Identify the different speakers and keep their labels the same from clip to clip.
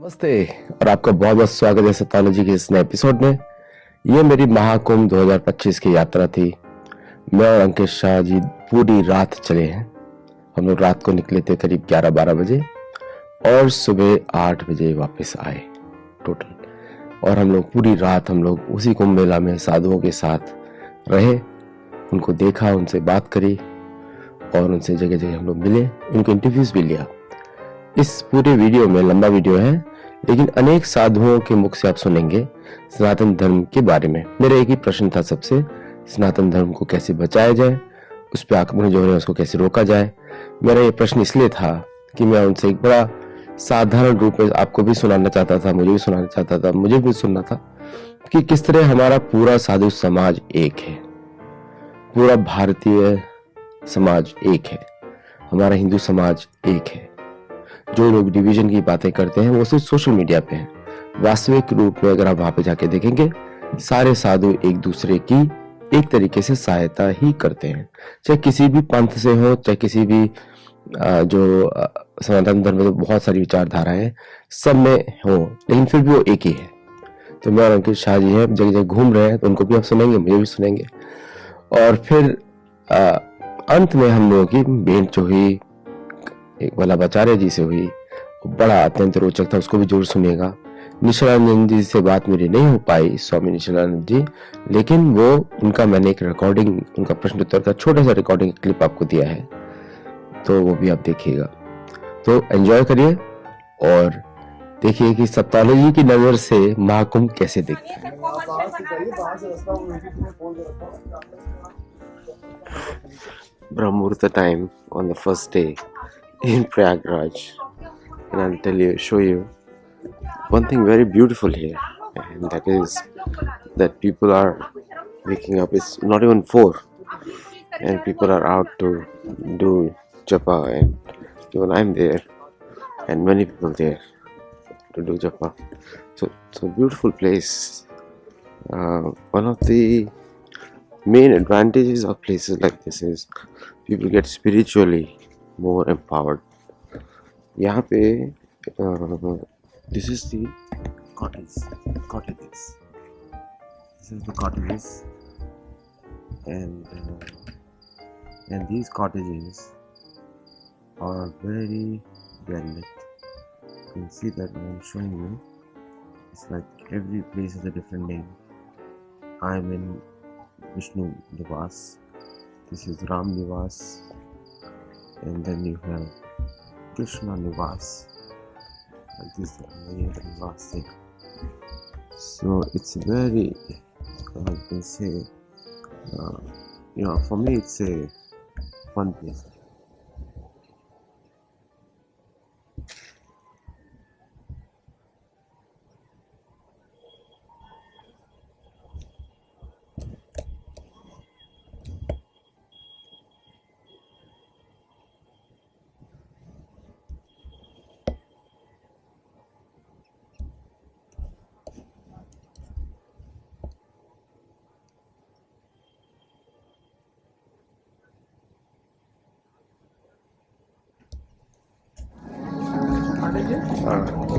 Speaker 1: नमस्ते और आपका बहुत बहुत स्वागत है सत्तालॉजी के इस नए एपिसोड में। ये मेरी महाकुंभ 2025 की यात्रा थी। मैं और अंकित शाह जी पूरी रात चले हैं। हम लोग रात को निकले थे करीब 11-12 बजे और सुबह 8 बजे वापस आए टोटल। और हम लोग पूरी रात उसी कुंभ मेला में साधुओं के साथ रहे, उनको देखा, उनसे बात करी और उनसे जगह जगह हम लोग मिले, उनके इंटरव्यूज भी लिया। इस पूरे वीडियो में, लंबा वीडियो है लेकिन अनेक साधुओं के मुख से आप सुनेंगे सनातन धर्म के बारे में। मेरा एक ही प्रश्न था सबसे, सनातन धर्म को कैसे बचाया जाए, उस पर आक्रमण जो है उसको कैसे रोका जाए। मेरा ये प्रश्न इसलिए था कि मैं उनसे एक बड़ा साधारण रूप में आपको भी सुनाना चाहता था, मुझे भी सुनाना चाहता था, मुझे भी सुनना था कि किस तरह हमारा पूरा साधु समाज एक है, पूरा भारतीय समाज एक है, हमारा हिंदू समाज एक है। जो लोग डिवीजन की बातें करते हैं वो सिर्फ सोशल मीडिया पे हैं। वास्तविक रूप में अगर आप वहां पे जाके देखेंगे, सारे साधु एक दूसरे की एक तरीके से सहायता ही करते हैं, चाहे किसी भी पंथ से हो, चाहे किसी भी सनातन धर्म में बहुत सारी विचारधाराएं सब में हो, लेकिन फिर भी वो एक ही है। तो मैं और अंकित शाह जी हैं, जगह जगह घूम रहे हैं, तो उनको भी आप सुनेंगे, मुझे भी सुनेंगे। और फिर अंत में हम लोगों की भेंट जो हुई एक वल्लभाचार्य जी से हुई, बड़ा अत्यंत रोचक था, उसको भी जरूर सुनिएगा। निशिलानंद जी से बात मेरी नहीं हो पाई, स्वामी निशिलानंद जी, लेकिन वो उनका मैंने एक रिकॉर्डिंग, उनका प्रश्न उत्तर का छोटा सा रिकॉर्डिंग क्लिप आपको दिया है, तो वो भी आप देखिएगा। तो एंजॉय करिए और देखिए कि सत्तालॉजी की नजर से महाकुंभ कैसे दिखता है। ब्रह्ममुहूर्त time on the first day in Prayagraj, and I'll tell you, show you one thing very beautiful here, and that is that people are waking up. It's not even 4 and people are out to do japa, and even I'm there and many people there to do japa. So beautiful place. One of the main advantages of places like this is people get spiritually more empowered. यहाँ पे this is the cottages. This is the cottages, and these cottages are very well lit. You can see that when I'm showing you, it's like every place has a different name. I'm in Vishnu Nivas, this is Ram Nivas, and then you have Krishna Nivas, and this is Nivas there. So it's very, I can say, for me it's a fun place.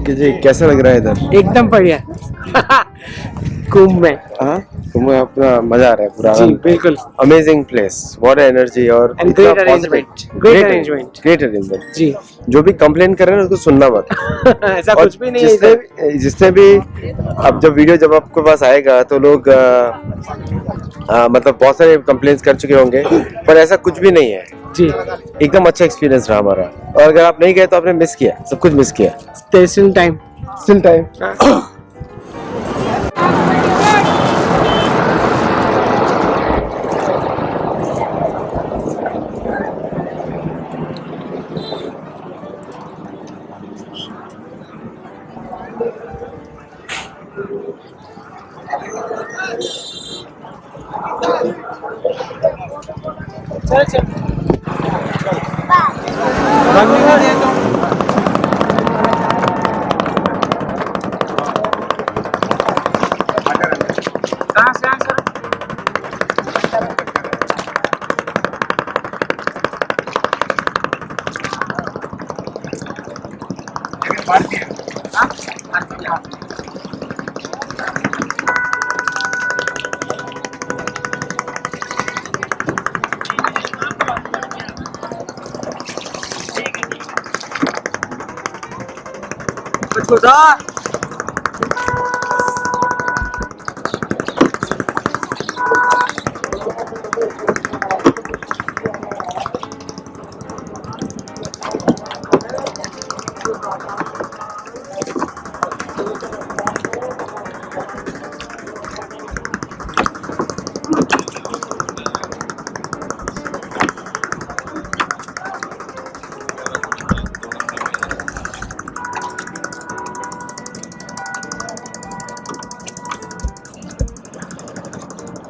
Speaker 1: कि जी कैसा लग रहा है इधर?
Speaker 2: एकदम बढ़िया। कुंभ में
Speaker 1: तुम्हें अपना मजा आ रहा है पूरा?
Speaker 2: जी बिल्कुल।
Speaker 1: अमेजिंग प्लेस, व्हाट एनर्जी और
Speaker 2: ग्रेट अरेंजमेंट जी।
Speaker 1: जो भी कंप्लेन कर रहे हैं उसको सुनना मत।
Speaker 2: ऐसा कुछ भी नहीं है।
Speaker 1: जिसने भी अब जब आपके पास आएगा तो लोग मतलब बहुत सारे कंप्लेंट्स कर चुके होंगे, पर ऐसा कुछ भी नहीं है
Speaker 2: जी।
Speaker 1: एकदम अच्छा एक्सपीरियंस रहा हमारा। और अगर आप नहीं गए तो आपने मिस किया, सब कुछ मिस किया।
Speaker 2: Still time. चल
Speaker 3: भारतीय
Speaker 2: खुदा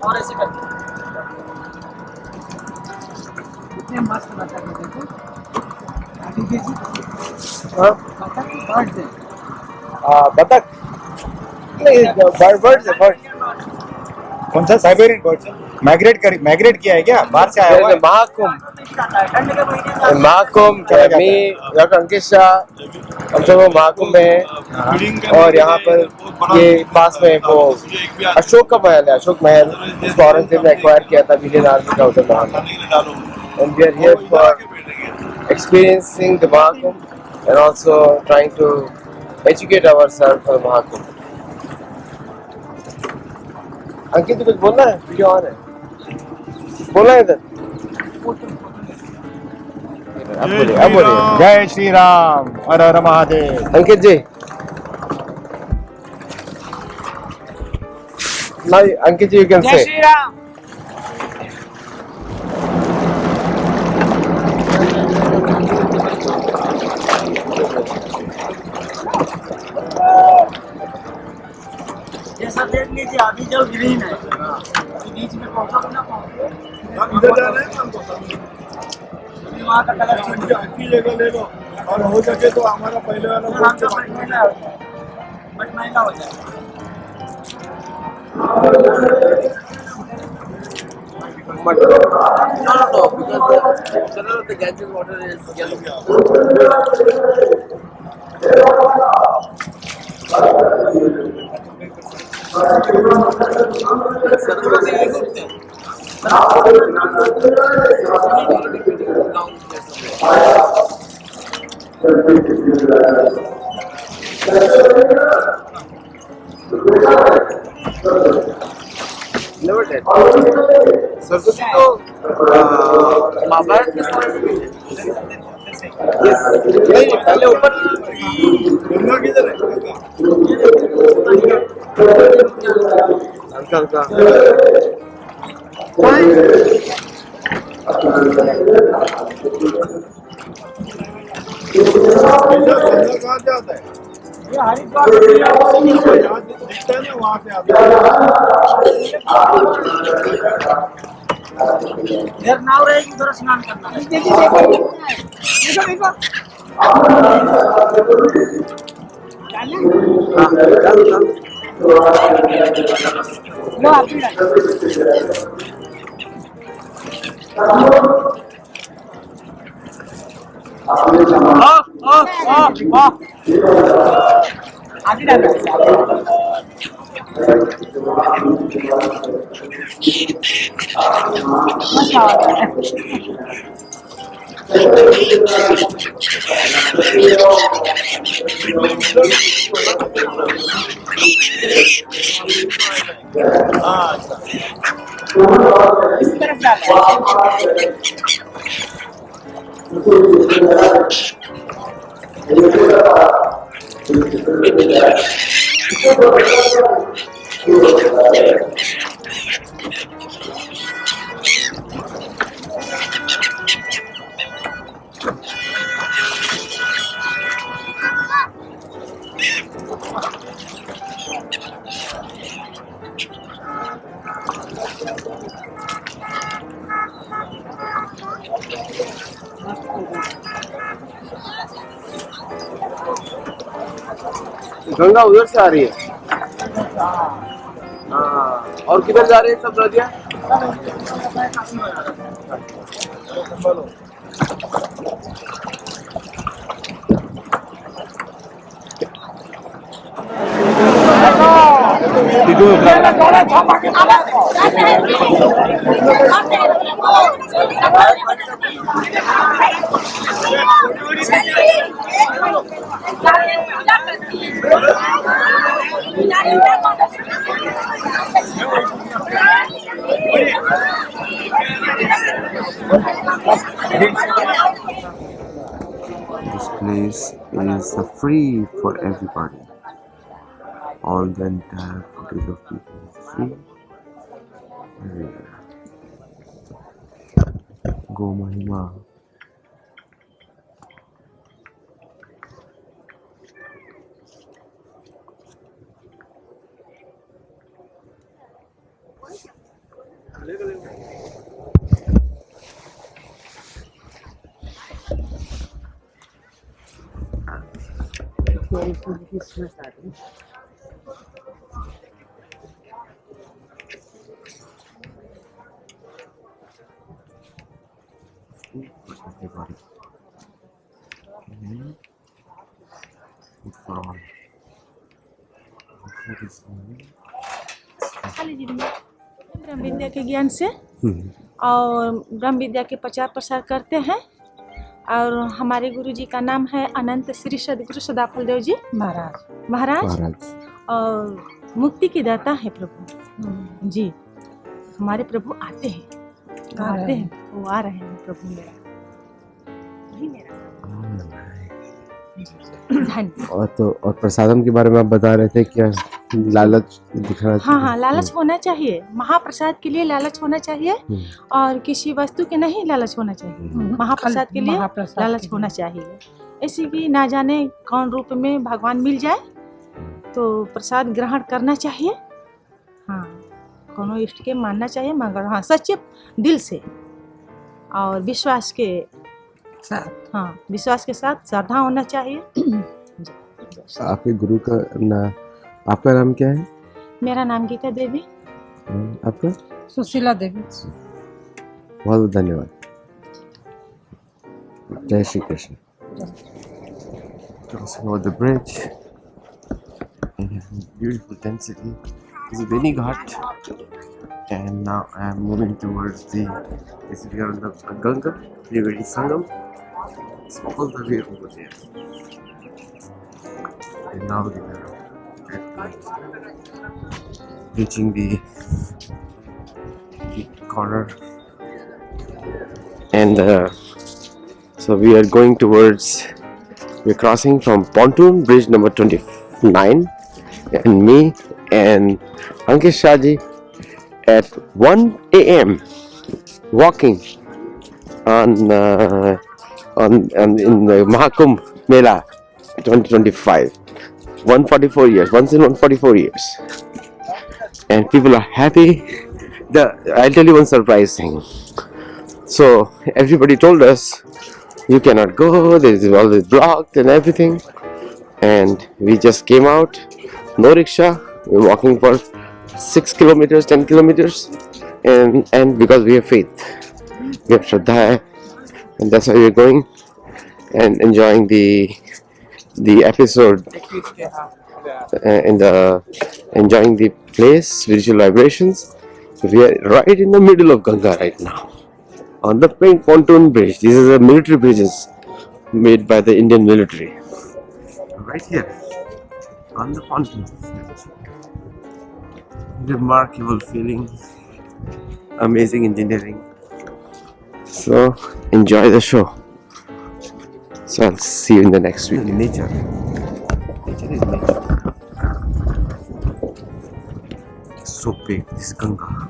Speaker 2: और ऐसे करते कितने मस्त बतख है देखो आगे देखिए बतख की बर्ड्स है
Speaker 3: बतख नहीं बर्ड्स है बर्ड कौन सा साइबेरियन बर्ड्स है माइग्रेट किया है क्या बाहर से आया हुआ है
Speaker 1: महाकुंभ
Speaker 2: ठंड के महीने में
Speaker 1: महाकुंभ
Speaker 3: चला जाता है।
Speaker 1: मैं डॉक्टर अंकित शाह हम सब लोग महाकुंभ में हैं और यहाँ पर ये पास में वो अशोक का महल है अशोक महल इसको औरंगजेब ने एक्वायर किया था विलियन आर्मी का उधर महल and we are here for experiencing the Mahakumbh and also trying to educate ourselves for Mahakumbh. अंकित तो कुछ बोलना है वीडियो ऑन है बोलना है इधर अब बोलिए
Speaker 3: जय श्री राम हर हर महादेव
Speaker 1: अंकित जी now Ankit ji you can
Speaker 2: जय
Speaker 1: say
Speaker 2: श्री राम जैसा देख लीजिए अभी जो ग्रीन है बीच में पहुंचो ना पहुंचो
Speaker 3: इधर जाना है हमको
Speaker 2: अभी वहाँ का कलर चेंज
Speaker 3: अच्छी जगह ले लो और हो सके तो हमारा पहले वाला
Speaker 2: बट महंगा हो जाएगा
Speaker 1: no because the color of the Ganges water is yellow never did Saraswati तो महाभारत के समय से भी है Yes. नहीं पहले ऊपर
Speaker 3: गंगा किधर है
Speaker 1: हल्का हल्का
Speaker 3: गंगा कहाँ से आता है
Speaker 2: ये हरिद्वार
Speaker 3: यहाँ दिखता है ना वहाँ से आता है
Speaker 2: इधर नाव रहेगी उधर स्नान करना है देखो देखो देखो लो आप भी आगे डालो इस तरफ डालो
Speaker 1: गंगा उधर से आ रही है हाँ और किधर जा रही है सब नदियाँ This place is free for everybody. All the entire footage of people is free. Everywhere. Go Mahima. For everybody. Food for all. Food is
Speaker 4: ब्रह्म विद्या के ज्ञान से और ब्रह्म विद्या के प्रचार प्रसार करते हैं। और हमारे गुरु जी का नाम है अनंत श्री सदगुरु सदाफल देव जी महाराज
Speaker 1: महाराज।
Speaker 4: और मुक्ति की दाता है प्रभु जी। हमारे प्रभु आते हैं वो आ रहे हैं प्रभु मेरा, वही मेरा धन्यवाद।
Speaker 1: और प्रसादम के बारे में आप बता रहे थे, क्या लालच दिखना चाहिए?
Speaker 4: हाँ, लालच होना चाहिए। महाप्रसाद के लिए लालच होना चाहिए और किसी वस्तु के नहीं लालच होना चाहिए। महाप्रसाद के लिए लालच होना चाहिए। ऐसे कि ना जाने कौन रूप में भगवान मिल जाए तो प्रसाद ग्रहण करना चाहिए। हाँ, कोनो इष्ट के मानना चाहिए, मगर हाँ सच्चे दिल से और विश्वास के साथ, हाँ विश्वास के साथ श्रद्धा होना चाहिए।
Speaker 1: आपके गुरु का आपका नाम क्या है?
Speaker 4: मेरा नाम गीता देवी।
Speaker 1: आपका?
Speaker 2: सुशीला देवी।
Speaker 1: बहुत बहुत धन्यवाद। जय Shri Krishna. Crossing over the bridge in beautiful tent city is a Beni Ghat, and now I am moving towards the we are on the Ganga, Trivedi Sangam. It's all the way over there, and now we are reaching the corner, and so we are going towards. We're crossing from pontoon bridge number 29, and me and Ankesh Shahji at 1 a.m. walking on in the Mahakumbh Mela 2025. 144 years, once in 144 years, and people are happy. I'll tell you one surprise thing. So everybody told us you cannot go, this is always blocked and everything, and we just came out, no rickshaw, we're walking for 6 kilometers, 10 kilometers, and because we have faith, we have Shraddha, and that's why we're going and enjoying the episode enjoying the place, spiritual vibrations. We are right in the middle of Ganga right now, on the pontoon bridge. This is a military bridges made by the Indian military. Right here, on the pontoon. Remarkable feeling, amazing engineering. So enjoy the show. So I'll see you in the next week. Nature. Nature is nature. It's so big, this Ganga.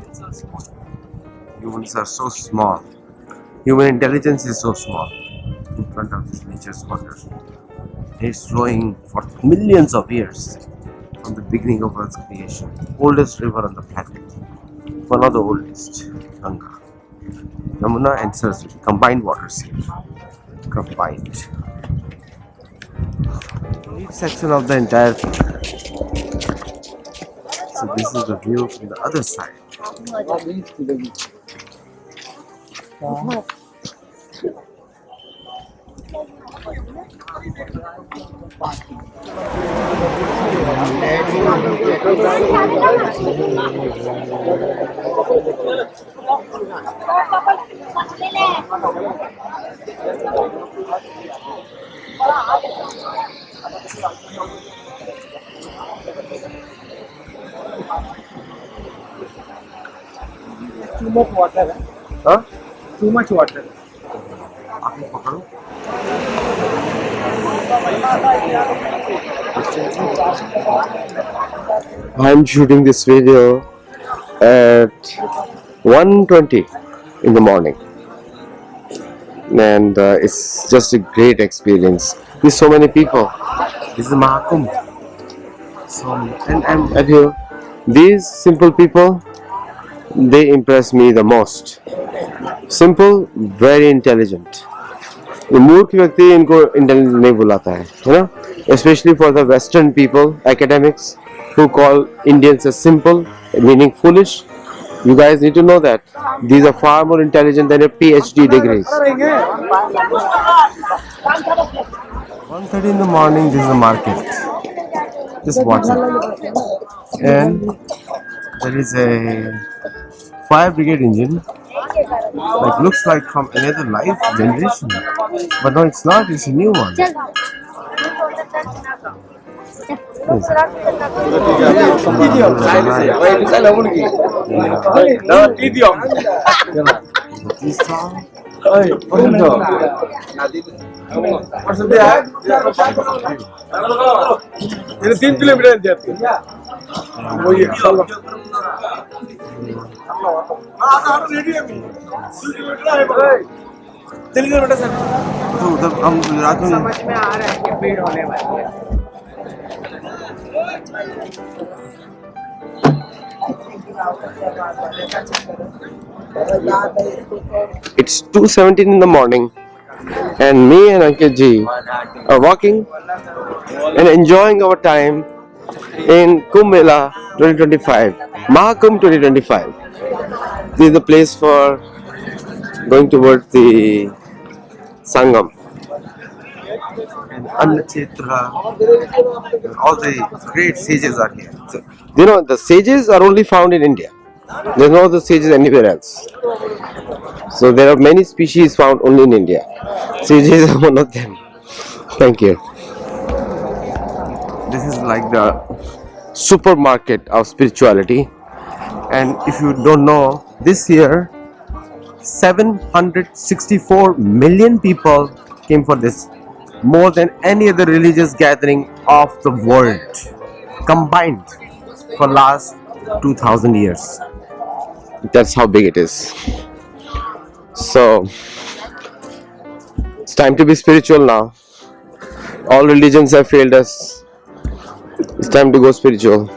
Speaker 1: Humans are so small. Human intelligence is so small in front of this nature's wonder. It's flowing for millions of years from the beginning of Earth's creation. Oldest river on the planet. One of the oldest, Ganga. Yamuna and Saraswati, combined waters here. Combined. Each section of the entire thing. So this is the view from the other side.
Speaker 2: Too much water है,
Speaker 3: हाँ
Speaker 2: too much water.
Speaker 1: I'm shooting this video at 1:20 in the morning, and it's just a great experience. There's so many people. This is Mahakumbh. So, and at here, these simple people, they impress me the most. Simple, very intelligent. ये मूर्ख व्यक्ति इनको intelligent नहीं बुलाता है ना? Especially for the Western people, academics, who call Indians as simple, meaning foolish. You guys need to know that these are far more intelligent than your PhD degrees. 1:30 in the morning, this is the market. Just watch it. And there is a fire brigade engine. Like looks like from another life generation, but no, it's not. It's a new one.
Speaker 3: ये 3 kilometre जाती है वो ये तो उधर हम गुजरात में
Speaker 2: समझ में आ रहा है कि भीड़ होने वाली है।
Speaker 1: It's 2:17 in the morning, and me and Ankit ji are walking and enjoying our time in Kumbh Mela 2025, Mahakumbh 2025. This is the place for going towards the Sangam.
Speaker 3: and Annachetra, all the great sages are here.
Speaker 1: So, you know, the sages are only found in India. There's no other sages anywhere else. So there are many species found only in India. Sages are one of them. Thank you. This is like the supermarket of spirituality. And if you don't know, this year 764 million people came for this. More than any other religious gathering of the world combined for last 2000 years. That's how big it is. So it's time to be spiritual now. All religions have failed us. It's time to go spiritual.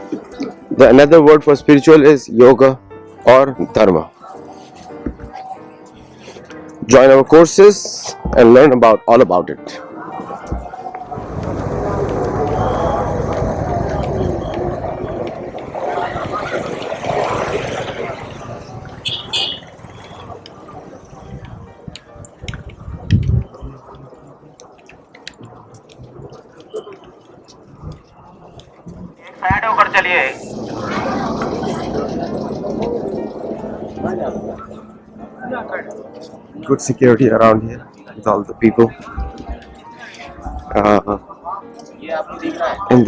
Speaker 1: The another word for spiritual is yoga or dharma. Join our courses and learn about all about it.
Speaker 5: Side होकर चलिए।
Speaker 1: Good security around here with all the people. And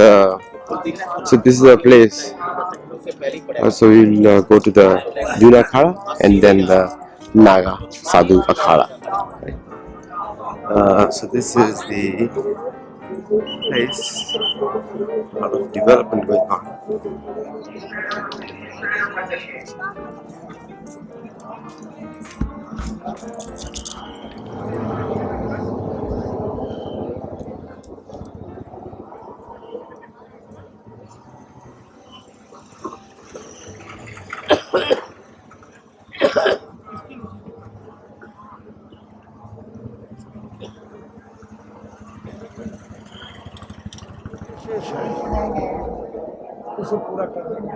Speaker 1: so this is a place. So we'll go to the Duna Akhada and then the Naga Sadhu Akhada. So this is the place. A lot of development going on.
Speaker 6: उसे पूरा कर देंगे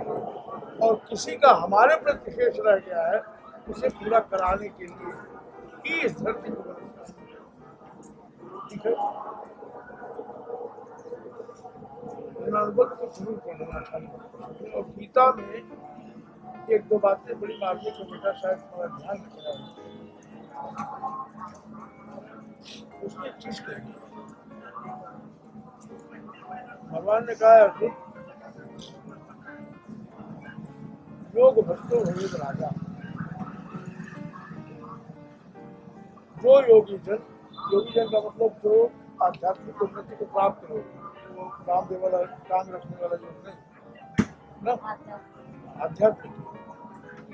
Speaker 6: और किसी का हमारे प्रति शेष रह गया है उसे पूरा कराने के लिए ही इस धरती को बनाया। ठीक है। अनुबंध को जरूर पढ़ना चाहिए। और गीता में एक दो बातें बड़ी मार्मिक है, बेटा शायद थोड़ा ध्यान रखना। उसमें एक चीज कहेगी, भगवान ने कहा अर्जुन, योग भक्तो भवेद राजा। जो योगी जन का मतलब जो आध्यात्मिक उन्नति को प्राप्त हो, वो रामदेव वाला टांग रखने वाला योग नहीं ना, आध्यात्मिक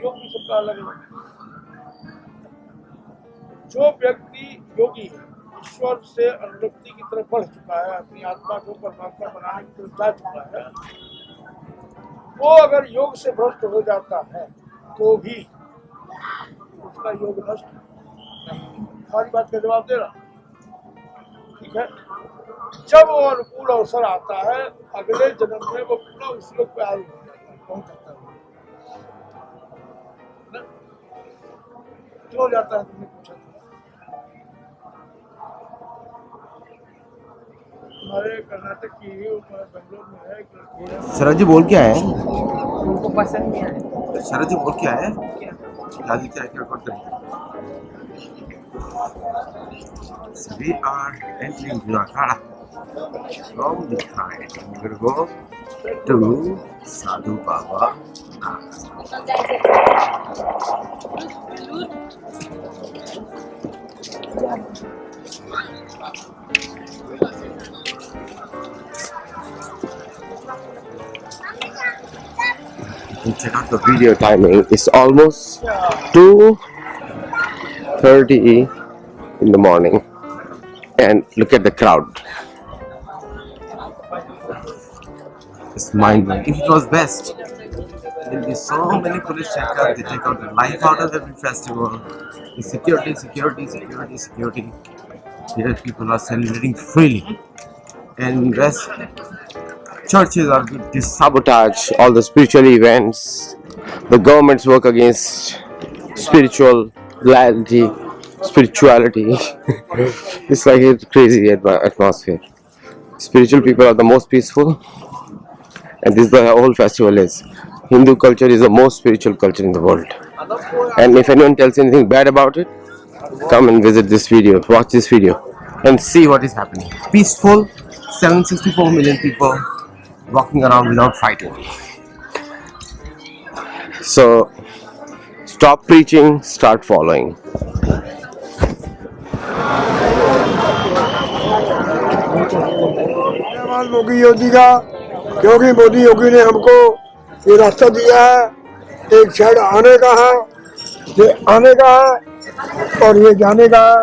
Speaker 6: योग भी सबका अलग अलग। जो व्यक्ति योगी है, ईश्वर से अनुरक्ति की तरफ बढ़ चुका है, अपनी आत्मा को परमात्मा बनाने की तरफ जा चुका है, वो अगर योग से भ्रष्ट हो जाता है तो भी उसका योग नष्ट नहीं। हमारी बात का जवाब दे रहा, ठीक है। जब वो अनुकूल अवसर आता है, अगले जन्म में वो पूरा उस योग पे आरूढ़ हो जाता है, पहुंच जाता है। क्यों जाता है तुमने पूछा था? हमारे कर्नाटक की बेंगलोर में है एक लड़की है।
Speaker 1: शरद जी बोल क्या है?
Speaker 2: उनको पसंद नहीं आया।
Speaker 1: शरद जी बोल क्या है? क्या लिखा है, क्या करते हैं? We are entering the Akhada. From the time we go to Sadhu Baba. Check out the video timing. It's almost 2:30 in the morning, and look at the crowd. It's mind-blowing. If it was best, there will be so many police checkers. They take out the life out of every festival. The security. Here people are celebrating freely, and rest churches are good to sabotage all the spiritual events. The governments work against spirituality. It's like a crazy atmosphere. Spiritual people are the most peaceful, and this is the whole festival is. Hindu culture is the most spiritual culture in the world. And if anyone tells anything bad about it, come and visit this video, watch this video, and see what is happening. Peaceful, 764 million people walking around without fighting. So, stop preaching, start following.
Speaker 6: धन्यवाद मोदी योगी का, क्योंकि मोदी योगी ने हमको ये रास्ता दिया है। एक साइड आने का है, ये आने का है, और ये जाने का है।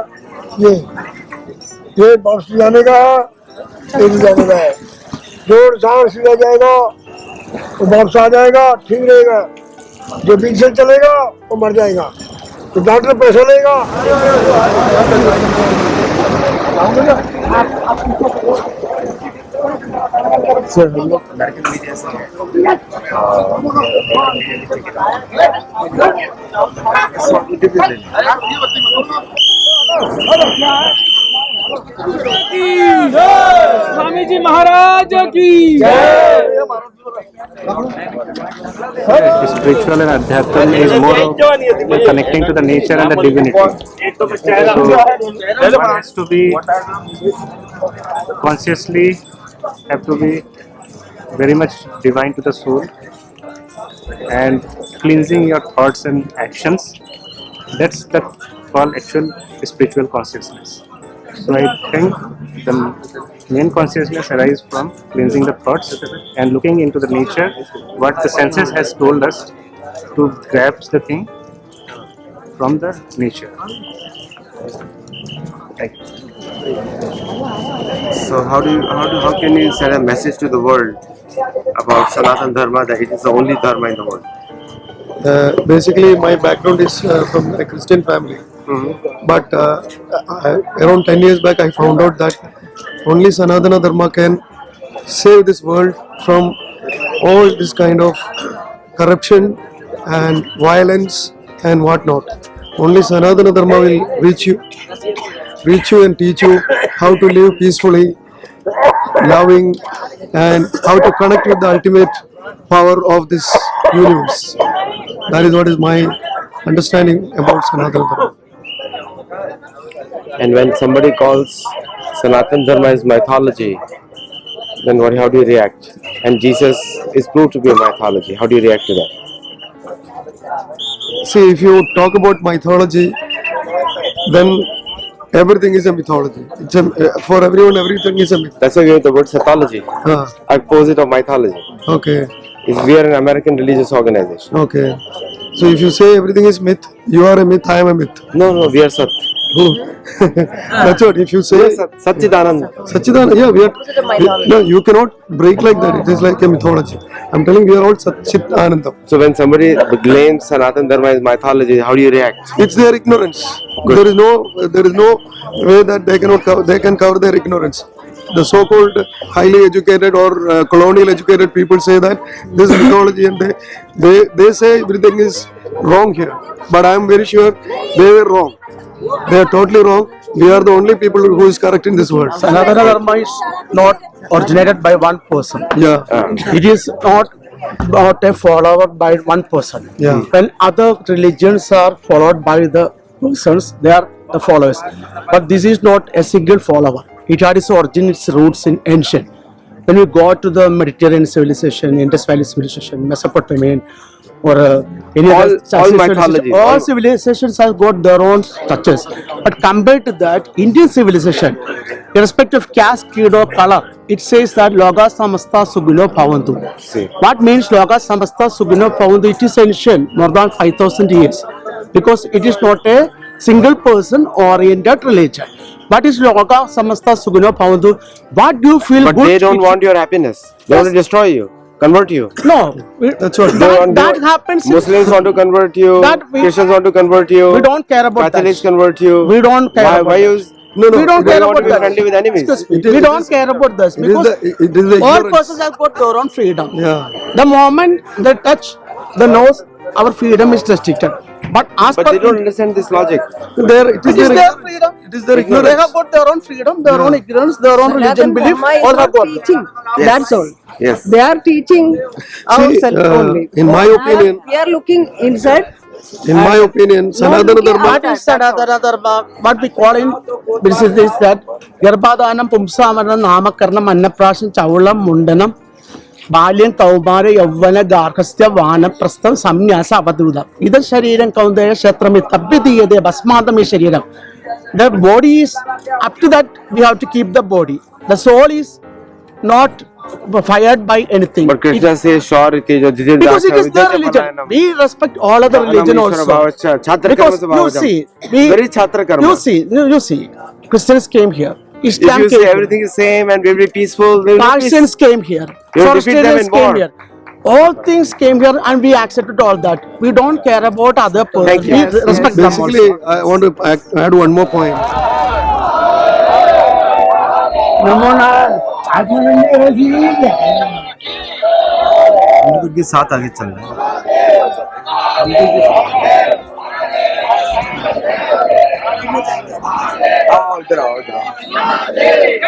Speaker 6: ये वापस जाने का है, ये भी जाने का है। जोर सार सीधा जाएगा तो वापस आ जाएगा, ठीक रहेगा। जो बीच से चलेगा वो मर जाएगा, तो डॉक्टर पैसा लेगा।
Speaker 1: सर, हम लोग अमेरिकन मीडिया से
Speaker 2: स्वामी जी महाराज की
Speaker 7: Spiritual and Adhyatma is more of connecting to the nature and the divinity. So one has to be consciously, have to be very much divine to the soul, and cleansing your thoughts and actions. That's the called actual spiritual consciousness. So I think the main consciousness arises from cleansing the thoughts and looking into the nature, what the senses has told us to grasp the thing from the nature. Thank you.
Speaker 1: So how can you send a message to the world about Sanatan Dharma, that it is the only dharma in the world?
Speaker 8: Basically, my background is from a Christian family. But around 10 years back, I found out that only Sanatana Dharma can save this world from all this kind of corruption and violence and whatnot. Only Sanatana Dharma will reach you and teach you how to live peacefully, loving, and how to connect with the ultimate power of this universe. That is what is my understanding about Sanatana Dharma.
Speaker 1: And when somebody calls Sanatan Dharma is mythology, then how do you react? And Jesus is proved to be a mythology. How do you react to that?
Speaker 8: See, if you talk about mythology, then everything is a mythology. It's for everyone, everything is a myth.
Speaker 1: That's why we have the word Sathology, opposite of mythology.
Speaker 8: Okay,
Speaker 1: We are an American religious organization.
Speaker 8: okay. So if you say everything is myth, you are a myth, I am a myth.
Speaker 1: No, we are Sat.
Speaker 8: That's what. If you say
Speaker 1: Satchidanand.
Speaker 8: Satchidananda, yeah, we are. No, you cannot break like that. It is like a mythology. I'm telling you, we are all Satchit Anandam.
Speaker 1: So when somebody claims Sanatan Dharma is mythology, how do you react?
Speaker 8: It's their ignorance. There is no way that they can cover their ignorance. The so-called highly educated or colonial educated people say that this is mythology, and they say everything is wrong here. But I am very sure they were wrong. They are totally wrong. We are the only people who is correct in this world.
Speaker 2: Sanatana Dharma is not originated by one person.
Speaker 8: Yeah.
Speaker 2: It is not a follower by one person.
Speaker 8: Yeah.
Speaker 2: When other religions are followed by the persons, they are the followers. But this is not a single follower. It had its origin, its roots in ancient. When we go to the Mediterranean civilization, Indus Valley civilization, Mesopotamian, or any other
Speaker 1: mythology.
Speaker 2: all civilizations have got their own structures. But compared to that, Indian civilization, irrespective of caste, creed or color, it says that Loga Samasta Sugino Bhavantu. What means Loga Samasta Sugino Bhavantu? It is ancient, more than 5,000 years. Because it is not a single person oriented religion. What is Loga Samasta Sugino Bhavantu? What do you feel
Speaker 1: But
Speaker 2: good?
Speaker 1: they don't want your happiness. They want to destroy you, convert you.
Speaker 2: No,
Speaker 8: That's what.
Speaker 2: that happens.
Speaker 1: Muslims want to convert you. Christians want to convert you.
Speaker 2: We don't care about
Speaker 1: Catholics
Speaker 2: that.
Speaker 1: convert you.
Speaker 2: We don't care about
Speaker 1: Why
Speaker 2: that.
Speaker 1: you?
Speaker 8: No,
Speaker 2: We don't care
Speaker 1: want to
Speaker 2: about
Speaker 1: be
Speaker 2: that.
Speaker 1: friendly with enemies.
Speaker 2: Excuse me.
Speaker 8: It is-
Speaker 2: We
Speaker 8: it
Speaker 2: don't
Speaker 8: is-
Speaker 2: care about this
Speaker 8: It is
Speaker 2: because
Speaker 8: it is the
Speaker 2: all
Speaker 8: ignorance.
Speaker 2: persons have got their own freedom.
Speaker 8: Yeah.
Speaker 2: The moment they touch the nose, our freedom is restricted. But as
Speaker 1: But
Speaker 2: per
Speaker 1: they don't understand this logic.
Speaker 8: It is
Speaker 2: it is their
Speaker 8: their
Speaker 2: freedom.
Speaker 8: It is their
Speaker 2: They
Speaker 8: ignorance.
Speaker 2: have got their own freedom, their own ignorance, their own religion belief. All have got.
Speaker 9: teaching. That's all.
Speaker 1: Yes.
Speaker 9: They are teaching ourselves only.
Speaker 8: in my opinion,
Speaker 9: We are looking inside.
Speaker 8: Sanatana Dharma.
Speaker 2: What is Sanatana Dharma? What we call in business is that Garbhadanam, Pumsamanam, Namakarnam, Annaprashan, Chaulam, Mundanam, Balyam, Kaumara, Yavana, Garkastya, Vana, Prastham, Samnyasa, Avaduda. Either Shariran, Kaundaya, Shatramit, Abhidya, Basmadam Shariram. The body is, up to that, we have to keep the body. The soul is not fired by anything.
Speaker 1: But Krishna says, "Sure,
Speaker 2: Because it is their religion. We respect all other religion also. Because you see,
Speaker 1: very chhatra karma.
Speaker 2: you see, Christians came here.
Speaker 1: If
Speaker 2: Islam
Speaker 1: you
Speaker 2: came
Speaker 1: say
Speaker 2: here.
Speaker 1: everything is same and we'll be peaceful, we'll be
Speaker 2: Persians came here.
Speaker 1: You will defeat them
Speaker 2: Zoroastrians
Speaker 1: in
Speaker 2: came
Speaker 1: war.
Speaker 2: here. All things came here and we accepted all that. We don't care about other persons.
Speaker 1: Thank you.
Speaker 2: We
Speaker 1: Yes,
Speaker 2: respect them also.
Speaker 8: Basically, I want to add one more point.
Speaker 3: के साथ आगे चल रहे हैं आओ इधर आओ इधर आओ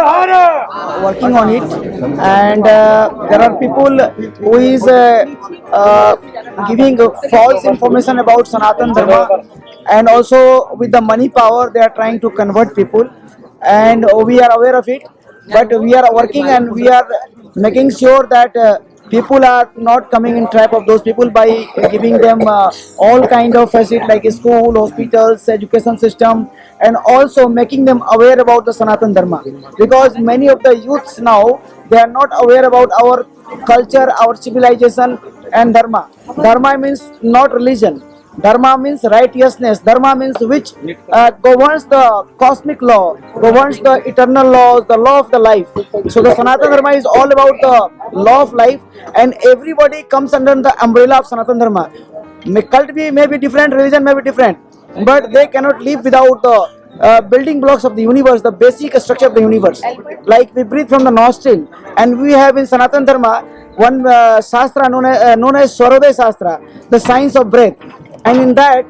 Speaker 2: Working on it, and there are people who is giving false information about Sanatan Dharma,
Speaker 10: and also with the money power they are trying to convert people, and we are aware of it, but we are working and we are making sure that people are not coming in trap of those people by giving them all kind of facilities like school, hospitals, education system, and also making them aware about the Sanatan Dharma, because many of the youths now they are not aware about our culture, our civilization and dharma. Dharma means not religion. Dharma means righteousness. Dharma means which governs the cosmic law, governs the eternal laws, the law of the life. So the Sanatana Dharma is all about the law of life, and everybody comes under the umbrella of Sanatana Dharma. Cult may be different, religion may be different, but they cannot live without the building blocks of the universe, the basic structure of the universe. Like we breathe from the nostril, and we have in Sanatana Dharma one Shastra known as Swarodaya Shastra, the science of breath. And in that,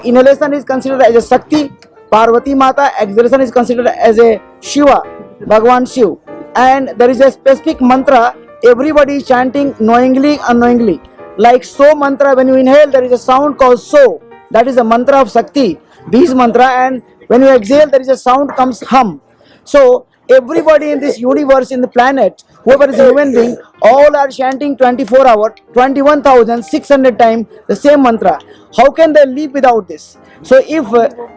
Speaker 10: inhalation is considered as a Shakti, Parvati Mata, exhalation is considered as a Shiva, Bhagwan Shiv. And there is a specific mantra everybody is chanting knowingly, unknowingly. Like So mantra, when you inhale, there is a sound called So. That is a mantra of Shakti, Bees mantra, and when you exhale, there is a sound comes Hum. So everybody in this universe, in the planet, whoever is a human being, all are chanting 24 hours, 21,600 times the same mantra. How can they live without this? So if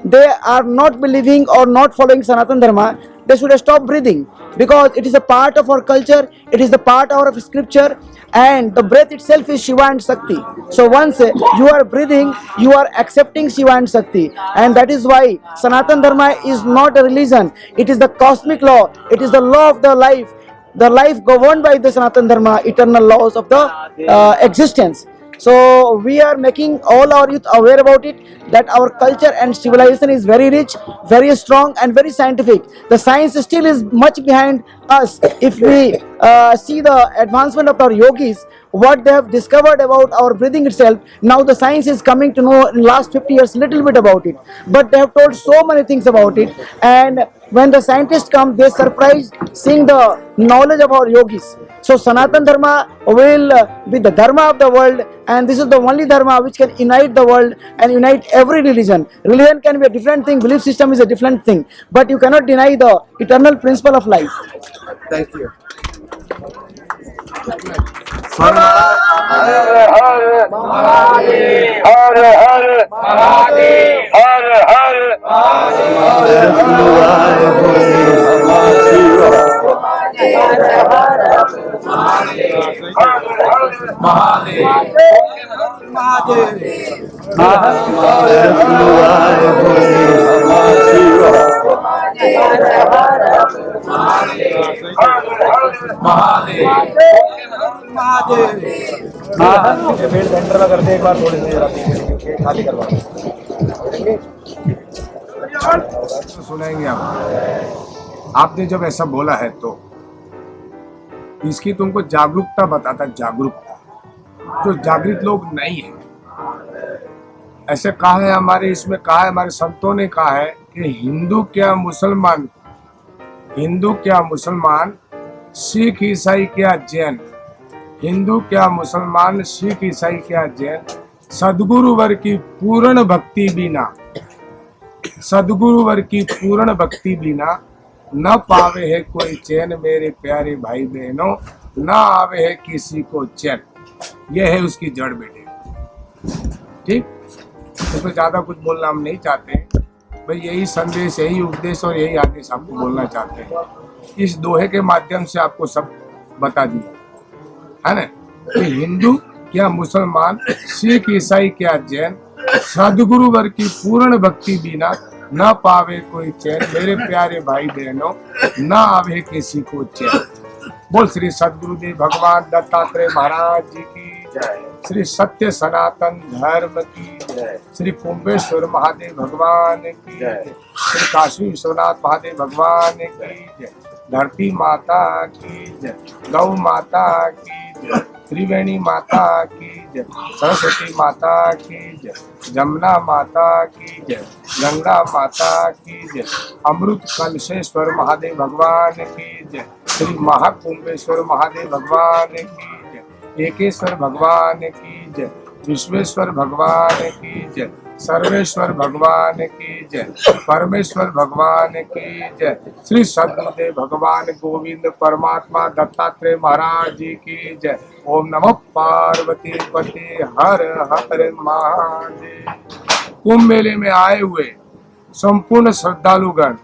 Speaker 10: they are not believing or not following Sanatana Dharma, they should stop breathing, because it is a part of our culture, it is the part of our scripture, and the breath itself is Shiva and Shakti. So once you are breathing, you are accepting Shiva and Shakti, and that is why Sanatana Dharma is not a religion, it is the cosmic law, it is the law of the life governed by the Sanatana Dharma, eternal laws of the existence. So we are making all our youth aware about it, that our culture and civilization is very rich, very strong and very scientific. The science still is much behind us. If we see the advancement of our yogis, what they have discovered about our breathing itself, now the science is coming to know in last 50 years little bit about it. But they have told so many things about it, and when the scientists come, they surprised seeing the knowledge of our yogis. So Sanatana Dharma will be the Dharma of the world, and this is the only Dharma which can unite the world and unite every religion. Religion can be a different thing, belief system is a different thing, but you cannot deny the eternal principle of life.
Speaker 3: Thank you. Centre करते एक बार थोड़ी देर खाली करवा सुनाएंगे आपने जब ऐसा बोला है तो इसकी तुमको जागरूकता बताता, जागरूकता जो जागृत लोग नहीं है। ऐसे कहा है हमारे इसमें, कहा है हमारे संतों ने कहा है कि हिंदू क्या मुसलमान सिख ईसाई क्या जैन, हिंदू क्या मुसलमान सिख ईसाई क्या जैन, सदगुरुवर की पूर्ण भक्ति बिना, सदगुरुवर की पूर्ण भक्ति बिना न पावे है कोई चैन मेरे प्यारे भाई बहनों, न आवे है किसी को चैन। यह है उसकी जड़ बेटे। ठीक, इसमें ज्यादा कुछ बोलना हम नहीं चाहते भाई, यही संदेश, यही उपदेश और यही आदेश आपको बोलना चाहते हैं। इस दोहे के माध्यम से आपको सब बता दिया है ना, कि हिंदू क्या मुसलमान सिख ईसाई क्या जैन, सदगुरुवर की पूर्ण भक्ति बिना न पावे कोई चैन मेरे प्यारे भाई बहनों, न आवे किसी को चैन। बोल श्री सदगुरुदेव भगवान दत्तात्रेय महाराज जी की जय, श्री सत्य सनातन धर्म की जय, श्री कुंभेश्वर महादेव भगवान की जय, श्री काशी विश्वनाथ महादेव भगवान की जय, धरती माता की जय, गौ माता की जय, त्रिवेणी माता की जय, सरस्वती माता की जय, जमुना माता की जय, गंगा माता की जय, अमृत कलशेश्वर महादेव भगवान की जय, श्री महाकुंभेश्वर महादेव भगवान की जय, एकेश्वर भगवान की जय, विश्वेश्वर भगवान की जय, सर्वेश्वर भगवान की जय, परमेश्वर भगवान की जय, श्री सद्गुरुदेव भगवान गोविंद परमात्मा दत्तात्रेय महाराज जी की जय। ओम नमः पार्वती पति हर हर महादेव। कुंभ मेले में आए हुए संपूर्ण श्रद्धालुगण,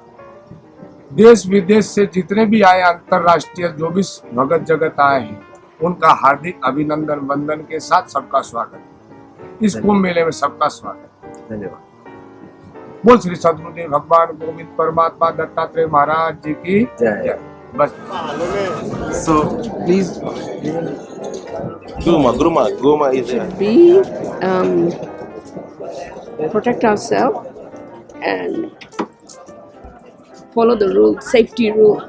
Speaker 3: देश विदेश से जितने भी आए, अंतरराष्ट्रीय जो भी भगत जगत आए हैं, उनका हार्दिक अभिनंदन वंदन के साथ सबका स्वागत। इस कुंभ मेले में सबका स्वागत।
Speaker 1: धन्यवाद।
Speaker 3: बोल श्री सद्गुरुदेव भगवान गोविंद परमात्मा दत्तात्रेय महाराज जी की जय। बस।
Speaker 1: So please, Guma is there.
Speaker 9: We protect ourselves and follow the rule, safety rule.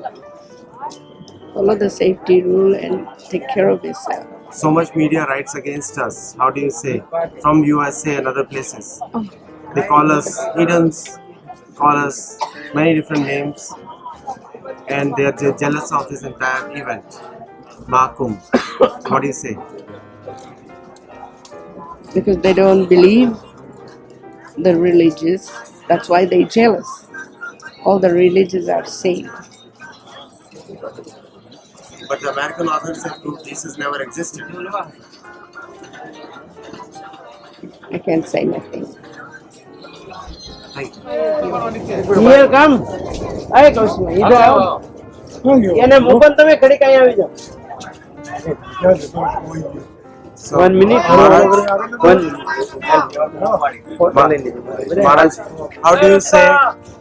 Speaker 9: Follow the safety rule and take care of yourself.
Speaker 1: So much media writes against us. How do you say? From USA and other places.
Speaker 9: Oh.
Speaker 1: They call us heathens, call us many different names, and they are jealous of this entire event. Mahakumbh. What do you say?
Speaker 9: Because they don't believe the religious, that's why they're jealous. All the religions are same.
Speaker 1: But the American authors have proved this has never existed.
Speaker 9: I can't say nothing.
Speaker 1: Thank you.
Speaker 10: Here come. Hey, Kaushal, इधर आओ। ये ना मुंबई तो में खड़ी कहीं आ जाओ।
Speaker 1: So,
Speaker 10: 1 minute.
Speaker 1: Maharaj, how do you say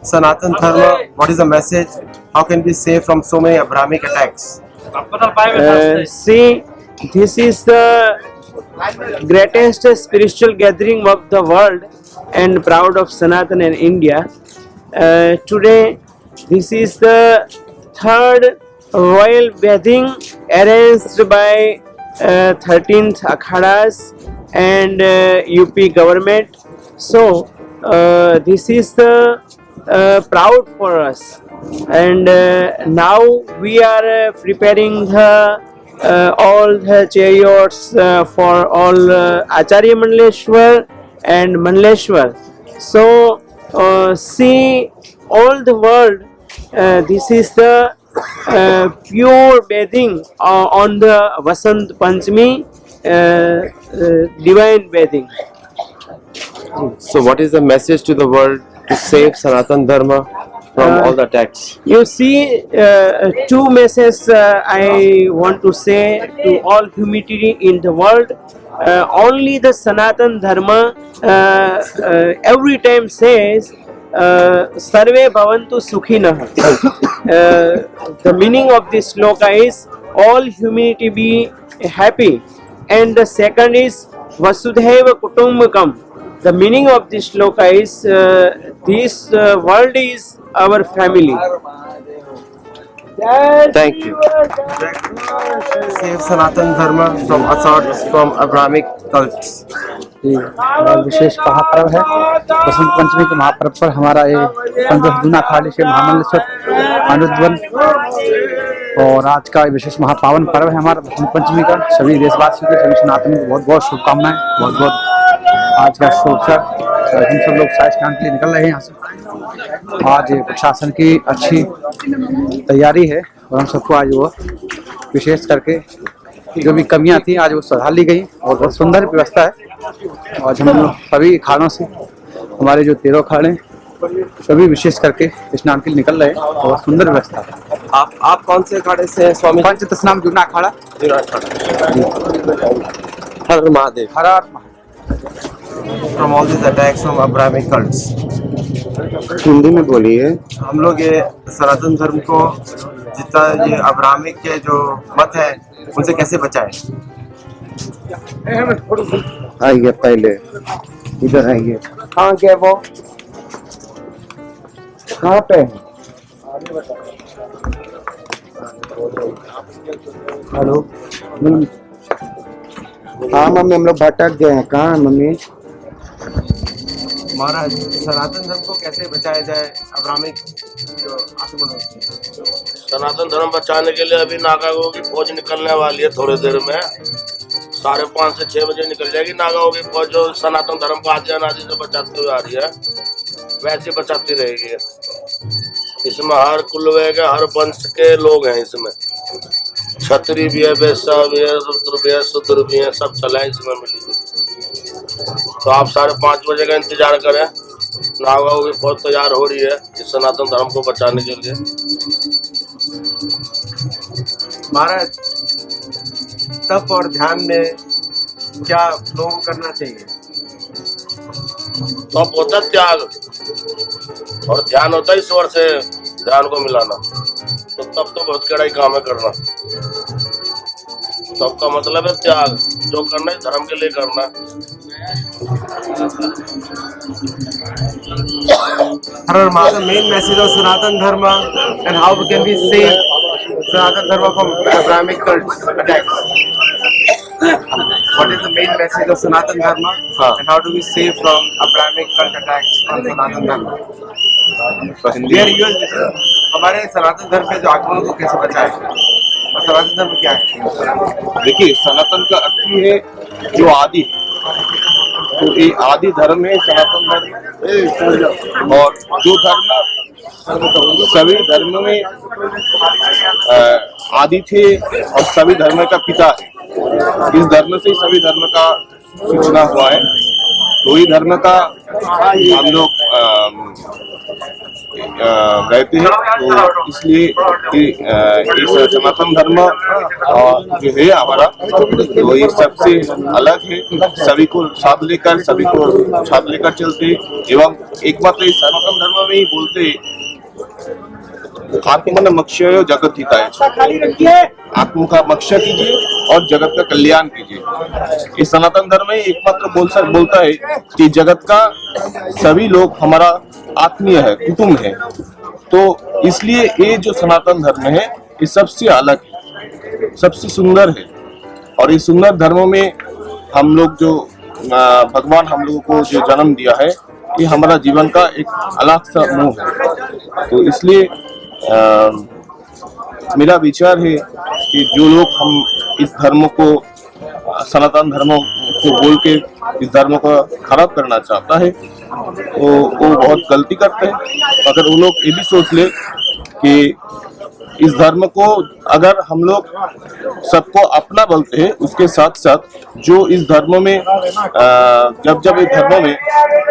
Speaker 1: Sanatan Dharma? What is the message? How can we save from so many Abrahamic attacks?
Speaker 10: See, this is the greatest spiritual gathering of the world and proud of Sanatan and India. Today, this is the third royal bathing arranged by 13th Akhadas and UP government. So, this is the proud for us. And now we are preparing the all the chariots for all Acharya Mandaleshwar and Mandaleshwar. So see all the world, this is the pure bathing on the Vasant Panchami, divine bathing.
Speaker 1: So, what is the message to the world to save Sanatan Dharma from all the attacks?
Speaker 10: You see, two messages I want to say to all humanity in the world. Only the Sanatan Dharma every time says Sarve Bhavantu Sukhinah. The meaning of this sloka is all humanity be happy. And the second is Vasudhaiva Kutumbakam. The meaning of this sloka is this world is our family.
Speaker 1: Thank you. Save Sanatan Dharma from assaults from Abrahamic cults.
Speaker 11: हमारा विशेष महापर्व है बसंत पंचमी के महापर्व पर हमारा ये पंद्रह दूना अखाड़े से महामंडलेश्वर अनुद्वन और आज का विशेष महापावन पर्व है हमारा बसंत पंचमी का। सभी देशवासियों को, सभी सनातन को बहुत बहुत शुभकामनाएं। बहुत बहुत आज का शुभ अवसर, हम सब लोग साय स्नान के लिए निकल रहे हैं यहाँ से। आज प्रशासन की अच्छी तैयारी है और हम सबको आज वो विशेष करके जो भी कमियां थी आज वो सुधार ली गई और बहुत सुंदर व्यवस्था है। आज हम लोग सभी अखाड़ों से हमारे जो 13 अखाड़े सभी विशेष करके स्नान के लिए निकल रहे हैं और बहुत सुंदर व्यवस्था है।
Speaker 1: आप कौन से अखाड़े से हैं स्वामी?
Speaker 11: पंचतसनाम जुना अखाड़ा।
Speaker 1: हर महादेव।
Speaker 11: हर हर Mahadev.
Speaker 1: From all these attacks from Abrahamic cults.
Speaker 11: Hindi में बोलिए।
Speaker 1: हम लोग ये सनातन धर्म को जितना ये अब्राहमिक के जो मत है उनसे कैसे बचाएं?
Speaker 11: आइए पहले इधर आइए।
Speaker 10: कहाँ गए वो?
Speaker 11: कहाँ पे हैं? हेलो हाँ मम्मी, हम लोग भटक गए हैं। कहाँ मम्मी?
Speaker 1: महाराज, सनातन धर्म को कैसे बचाया जाए अब्राहमिक जो आक्रमण होते हैं?
Speaker 12: सनातन धर्म बचाने के लिए अभी नागागो की फौज निकलने वाली है थोड़ी देर में।
Speaker 3: 5:30 से 6 बजे निकल जाएगी नागाओं की फौज, जो सनातन धर्म को आदि अनादि से बचाते हुए आ रही है, वैसे बचाती रहेगी। इसमें हर कुलवे के, हर वंश के लोग हैं इसमें। क्षत्रिय भी है, वैश्य भी है, रुद्र भी है, शूद्र भी है, सब चला है इसमें मिली। तो आप 5:30 बजे का इंतजार करें। नागाओं की फौज तैयार हो रही है इस सनातन धर्म को बचाने के लिए।
Speaker 12: महाराज, तप और ध्यान में क्या लोगों को करना चाहिए?
Speaker 3: तप होता है त्याग, और ध्यान होता है ईश्वर से ध्यान को मिलाना। तो तब तो बहुत कड़ा ही काम है करना। तप का मतलब है त्याग, जो करना है धर्म के लिए करना।
Speaker 12: The main message of Sanatan Dharma and how we can be save Sanatan Dharma from Abrahamic cult attacks. What is the main message of Sanatan Dharma and how do we save from Abrahamic cult attacks on Sanatan Dharma? हमारे सनातन धर्म के जो आगमन को कैसे बचाएं और सनातन धर्म क्या है?
Speaker 13: देखिए, सनातन का अर्थ ही है जो आदि है, तो ये आदि धर्म है सनातन धर्म। और जो धर्म सभी धर्म में आदि थे और सभी धर्म का पिता है, इस धर्म से ही सभी धर्म का सूचना हुआ है। तो ही धर्म का हम लोग रहते हैं। तो इसलिए इस सनातन धर्म जो है हमारा, तो ये सबसे अलग है। सभी को साथ लेकर चलते, एवं एक बात इस सनातन धर्म में ही बोलते, आत्मन मक्ष्य जगत हिताय, आत्म का मक्ष्य कीजिए और जगत का कल्याण कीजिए। इस सनातन धर्म में एकमात्र बोलता है कि जगत का सभी लोग हमारा आत्मीय है, कुटुंब है। तो इसलिए ये जो सनातन धर्म है ये सबसे अलग है, सबसे सुंदर है। और इस सुंदर धर्मों में हम लोग जो भगवान हम लोगों को जो जन्म दिया है, ये हमारा जीवन का एक अलग सा मोह है। तो इसलिए मेरा विचार है कि जो लोग हम इस धर्म को, सनातन धर्म को बोल के इस धर्म को खराब करना चाहता है, तो वो बहुत गलती करते हैं। अगर वो लोग ये भी सोच ले कि इस धर्म को अगर हम लोग सबको अपना बोलते हैं, उसके साथ साथ जो इस धर्म में जब इस धर्म में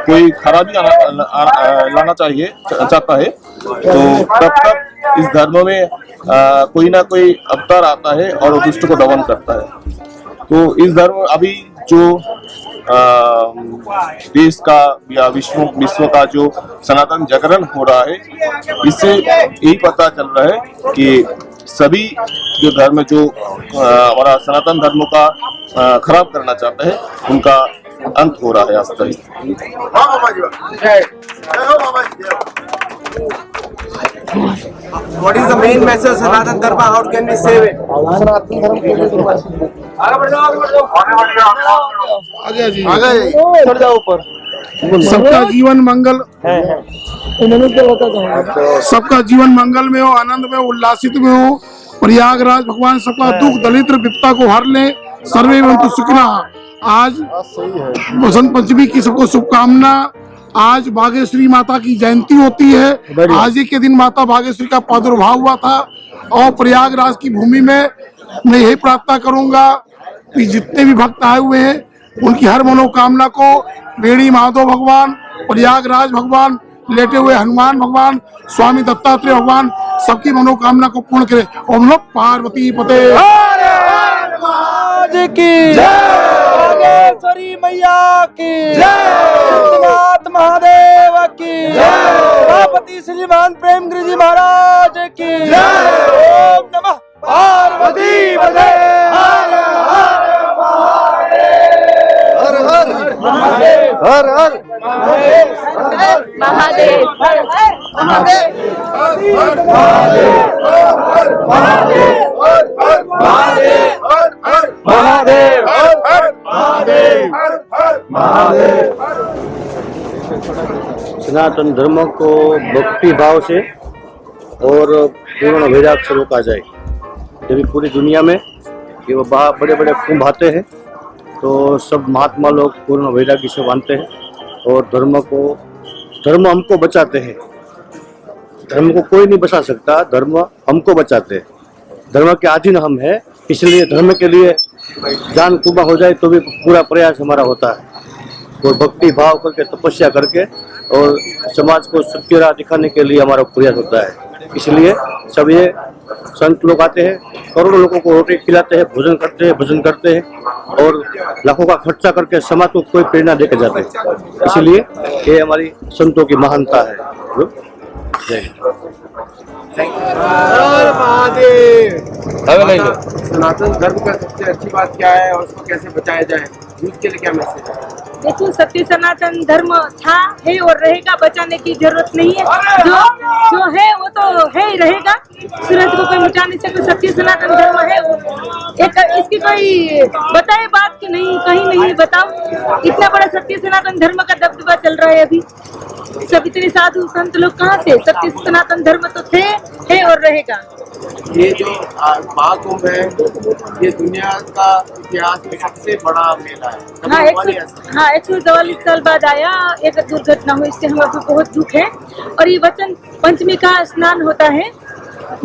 Speaker 13: कोई खराबी लाना चाहता है, तो तब इस धर्म में कोई ना कोई अवतार आता है और दुष्ट को दमन करता है। तो इस धर्म अभी जो देश का या विश्व का जो सनातन जागरण हो रहा है, इससे यही पता चल रहा है कि सभी जो धर्म जो हमारा सनातन धर्म का खराब करना चाहते हैं, उनका अंत हो रहा है आस्ते
Speaker 12: What is the main message of Sanatan Dharma? How can we save it?
Speaker 6: सबका जीवन मंगल, सबका जीवन मंगल में हो, आनंद में हो, उल्लासित में हो। प्रयागराज भगवान सबका दुख दलिद्र विपदा को हर ले। सर्वे भवन्तु सुखिनः। आज बसंत पंचमी की सबको शुभकामना। आज भाग्यश्री माता की जयंती होती है। आज ही के दिन माता भाग्यश्री का प्रादुर्भाव हुआ था। और प्रयागराज की भूमि में मैं यही प्रार्थना करूंगा कि जितने भी भक्त आए हुए हैं, उनकी हर मनोकामना को बेड़ी माधव भगवान, प्रयागराज भगवान, लेटे हुए हनुमान भगवान, स्वामी दत्तात्रेय भगवान सबकी मनोकामना को पूर्ण करे। ओम नमः पार्वती पते की
Speaker 10: बागेश्वरी मैया की सिद्धनाथ महादेव की सभापति श्रीमान प्रेम गिरि जी महाराज की ओम नमः पार्वती पते। हर हर महादेव, हर हर महादेव, हर महादेव,
Speaker 14: सनातन धर्म को भक्ति भाव से और पूर्ण वैराग्य से रोका जाए। जब पूरी दुनिया में ये बड़े बड़े कुंभ आते हैं तो सब महात्मा लोग पूर्ण वैराग्य से मानते हैं और धर्म हमको बचाते हैं। धर्म को कोई नहीं बचा सकता, धर्म हमको बचाते हैं। धर्म के अधीन हम हैं, इसलिए धर्म के लिए जान कुर्बान हो जाए तो भी पूरा प्रयास हमारा होता है। और भक्ति भाव करके तपस्या करके और समाज को सत्य राह दिखाने के लिए हमारा प्रयास होता है। इसलिए सब ये संत लोग आते हैं, करोड़ों लोगों को रोटी खिलाते हैं, भोजन करते हैं, भजन करते हैं और लाखों का खर्चा करके समाज को कोई प्रेरणा देकर जाते हैं। इसलिए ये हमारी संतों की महानता है। जय
Speaker 12: सनातन धर्म का सबसे अच्छी बात क्या है और उसको कैसे बचाया जाए, यूथ के लिए क्या मैसेज है?
Speaker 4: देखो, सत्य सनातन धर्म था, है और रहेगा, बचाने की जरूरत नहीं है। जो है वो तो है ही रहेगा, सूरज को कोई मिटा नहीं सकता। सत्य सनातन धर्म है वो, एक इसकी कोई बताए बात की नहीं, कहीं नहीं बताओ। इतना बड़ा सत्य सनातन धर्म का दबदबा चल रहा है अभी, सब इतने साधु संत लोग कहाँ से? सत्य सनातन धर्म तो थे, है और रहेगा।
Speaker 12: ये जो महाकुंभ है, ये दुनिया का इतिहास में सबसे बड़ा मेला है।
Speaker 4: हाँ, 144 साल बाद आया, एक दुर्घटना हुई, इससे हमें बहुत दुख है। और ये वचन पंचमी का स्नान होता है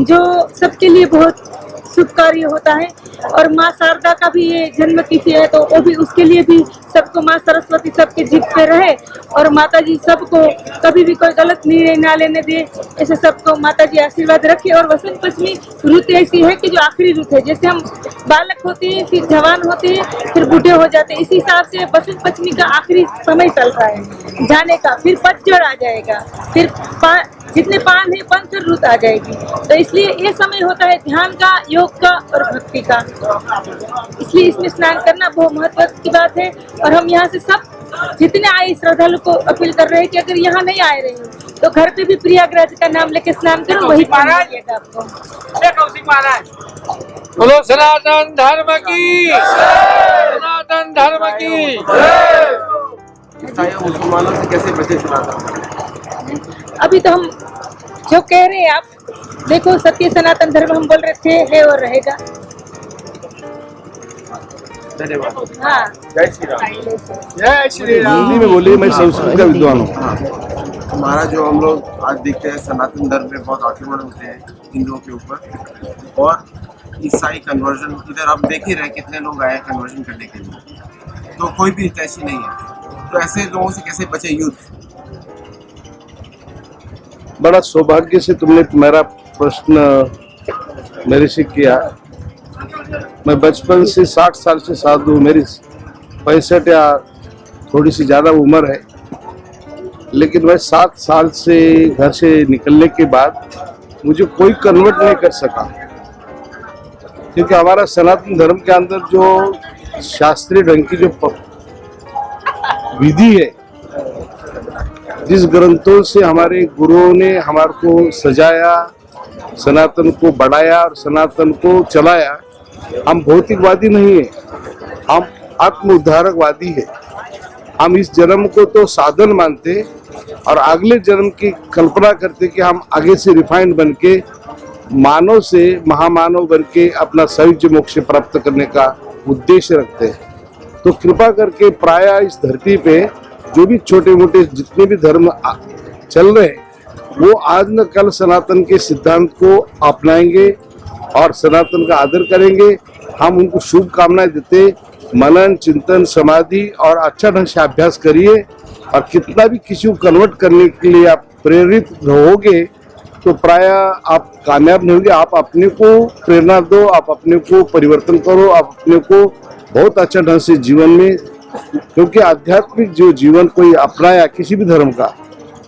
Speaker 4: जो सबके लिए बहुत शुभकारी होता है। और माँ शारदा का भी ये जन्म तिथि है, तो वो भी उसके लिए भी सबको माँ सरस्वती सबके जिद पे रहे और माता जी सबको कभी भी कोई गलत निर्णय ना लेने दे, ऐसे सबको माता जी आशीर्वाद रखे। और वसंत पंचमी रुत ऐसी है कि जो आखिरी रुत है, जैसे हम बालक होते हैं, फिर जवान होते हैं, फिर बूढ़े हो जाते हैं, इसी हिसाब से वसंत पंचमी का आखिरी समय चल रहा है जाने का। फिर पतझड़ आ जाएगा, फिर जितने पान है पंचर रुत आ जाएगी। तो इसलिए ये समय होता है ध्यान का, योग का और भक्ति का, इसलिए इसमें स्नान करना बहुत महत्व की बात है। और हम यहाँ से सब जितने आए श्रद्धालु को अपील कर रहे हैं कि अगर यहाँ नहीं आए रहे हो तो घर पे भी प्रयागराज का नाम लेके स्नान करो, वही मिलेगा आपको।
Speaker 6: बोलो सनातन धर्म की, सनातन धर्म की।
Speaker 12: मुसलमानों से कैसे बचे सनातन?
Speaker 4: अभी तो हम जो कह रहे हैं आप देखो, सत्य सनातन धर्म हम बोल रहे थे, है और रहेगा।
Speaker 12: धन्यवाद।
Speaker 4: हाँ,
Speaker 12: जय श्री राम।
Speaker 6: जय श्री राम।
Speaker 8: हिंदी में बोलिए, मैं संस्कृत का विद्वान हूँ।
Speaker 12: हमारा जो हम लोग आज देखते हैं सनातन धर्म में बहुत आक्रमण होते हैं हिंदुओं के ऊपर, और ईसाई कन्वर्जन, इधर आप देख ही रहे कितने लोग आए कन्वर्जन करने के लिए, तो कोई भी हितैषी नहीं है। तो ऐसे लोगों से कैसे बचे यूथ?
Speaker 8: बड़ा सौभाग्य से तुमने मेरा प्रश्न मेरे से किया। मैं बचपन से 60 साल से साधु हूँ, मेरी 65 या थोड़ी सी ज़्यादा उम्र है, लेकिन मैं 7 साल से घर से निकलने के बाद मुझे कोई कन्वर्ट नहीं कर सका, क्योंकि हमारा सनातन धर्म के अंदर जो शास्त्रीय ढंग की जो विधि है, जिस ग्रंथों से हमारे गुरुओं ने हमारे को सजाया, सनातन को बढ़ाया और सनातन को चलाया, हम भौतिकवादी नहीं है, हम आत्म उद्धारकवादी है। हम इस जन्म को तो साधन मानते और अगले जन्म की कल्पना करते कि हम आगे से रिफाइंड बन के मानव से महामानव बन के अपना सयुज मोक्ष प्राप्त करने का उद्देश्य रखते हैं। तो कृपा करके प्राय इस धरती पे जो भी छोटे मोटे जितने भी धर्म चल रहे हैं, वो आज न कल सनातन के सिद्धांत को अपनाएंगे और सनातन का आदर करेंगे। हम उनको शुभकामनाएं देते, मनन चिंतन समाधि और अच्छा ढंग से अभ्यास करिए, और कितना भी किसी को कन्वर्ट करने के लिए आप प्रेरित होगे तो प्राय आप कामयाब नहीं होंगे। आप अपने को प्रेरणा दो, आप अपने को परिवर्तन करो, आप अपने को बहुत अच्छा ढंग से जीवन में, क्योंकि आध्यात्मिक जो जीवन कोई अपनाया किसी भी धर्म का,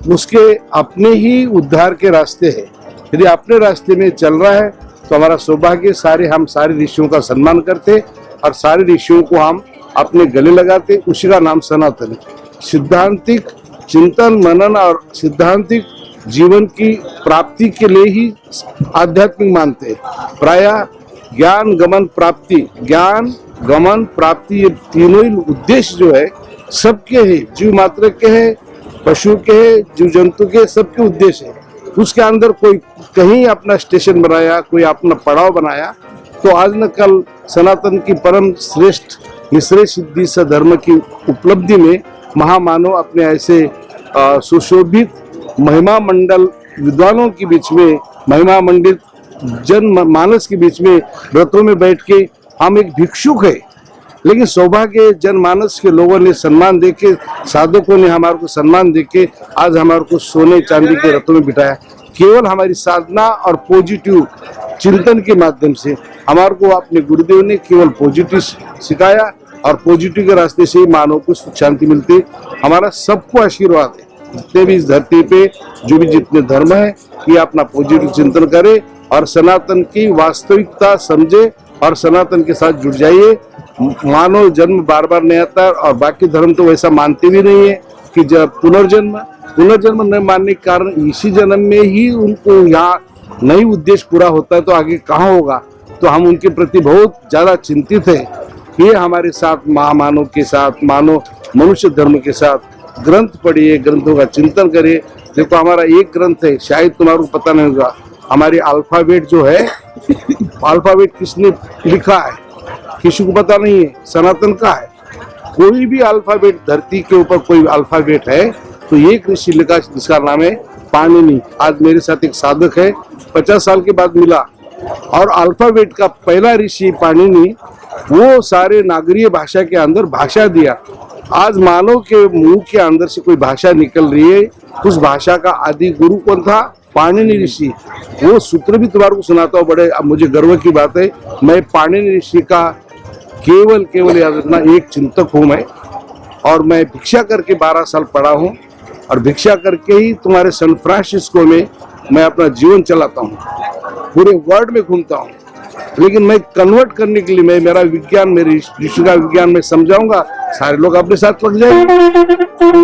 Speaker 8: उसके अपने ही उद्धार के रास्ते हैं। यदि अपने रास्ते में चल रहा है तो हमारा सौभाग्य। हम सारे ऋषियों का सम्मान करते और सारे ऋषियों को हम अपने गले लगाते, उसी का नाम सनातन है। सिद्धांतिक चिंतन मनन और सिद्धांतिक जीवन की प्राप्ति के लिए ही आध्यात्मिक मानते हैं। प्राय ज्ञान गमन प्राप्ति, ज्ञान गमन प्राप्ति, ये तीनों ही उद्देश्य जो है सबके है, जीव मात्र के है, पशु के है, जीव जंतु के, सबके उद्देश्य है। उसके अंदर कोई कहीं अपना स्टेशन बनाया, कोई अपना पड़ाव बनाया, तो आज न कल सनातन की परम श्रेष्ठ
Speaker 6: निसरे सिद्धि सधर्म की उपलब्धि में महामानव अपने ऐसे सुशोभित महिमा मंडल विद्वानों के बीच में, महिमा मंडित जन मानस के बीच में व्रतों में बैठ के हम एक भिक्षुक है, लेकिन सौभाग्य जनमानस के लोगों ने सम्मान देके, साधकों ने हमारे को सम्मान देके आज हमारे को सोने चांदी के रथों में बिठाया। केवल हमारी साधना और पॉजिटिव चिंतन के माध्यम से हमारे को अपने गुरुदेव ने केवल पॉजिटिव सिखाया और पॉजिटिव के रास्ते से ही मानव को सुख शांति मिलती। हमारा सबको आशीर्वाद है, जितने भी इस धरती पे जो भी जितने धर्म है, ये अपना पॉजिटिव चिंतन करे और सनातन की वास्तविकता समझे और सनातन के साथ जुड़ जाइए। मानव जन्म बार बार नहीं आता और बाकी धर्म तो वैसा मानते भी नहीं है कि जब पुनर्जन्म न मानने के कारण इसी जन्म में ही उनको यहाँ नई उद्देश्य पूरा होता है तो आगे कहाँ होगा। तो हम उनके प्रति बहुत ज्यादा चिंतित है। ये हमारे साथ महामानव के साथ, मानव मनुष्य धर्म के साथ ग्रंथ पढ़िए, ग्रंथों का चिंतन करिए। देखो हमारा एक ग्रंथ है, शायद तुम्हारे को पता नहीं होगा, हमारी अल्फाबेट जो है, अल्फाबेट किसने लिखा है किसी को पता नहीं है, सनातन का है। कोई भी अल्फाबेट धरती के ऊपर कोई अल्फाबेट है तो एक ऋषि लिखा जिसका नाम है पाणिनि। आज मेरे साथ एक साधक है, 50 साल के बाद मिला, और अल्फाबेट का पहला ऋषि पाणिनि वो सारे नागरीय भाषा के अंदर भाषा दिया। आज मानव के मुंह के अंदर से कोई भाषा निकल रही है, उस भाषा का आदि गुरु कौन था? पाणिनि ऋषि। वो सूत्र भी तुम्हारे को सुनाता हूँ, बड़े अब मुझे गर्व की बात है, मैं पाणिनि ऋषि का केवल याद रखना एक चिंतक हूँ मैं, और मैं भिक्षा करके 12 साल पढ़ा हूँ और भिक्षा करके ही तुम्हारे सैन फ्रांसिस्को में मैं अपना जीवन चलाता हूँ, पूरे वर्ल्ड में घूमता हूँ। लेकिन मैं कन्वर्ट करने के लिए मैं मेरा विज्ञान, मेरे ऋषि का विज्ञान मैं समझाऊंगा, सारे लोग अपने साथ लग जाएंगे।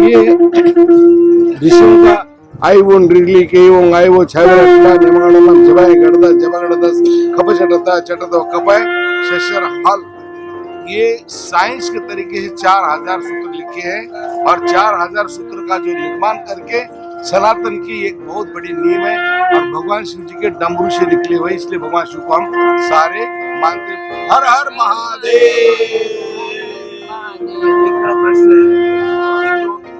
Speaker 6: ये ऋषियों का आई वोन रिगली के वों आई वो छावरा निमाणम जबाय गड़दा जबागड़दस खपचटता चटदो कपाय शशर हल। ये साइंस के तरीके से 4000 सूत्र लिखे हैं और 4000 सूत्र का जो निर्माण करके सनातन की एक बहुत बड़ी नींव है और भगवान शिव जी के डमरू से निकले हुए, इसलिए भगवान शिव को हम सारे मानते। हर हर महादेव।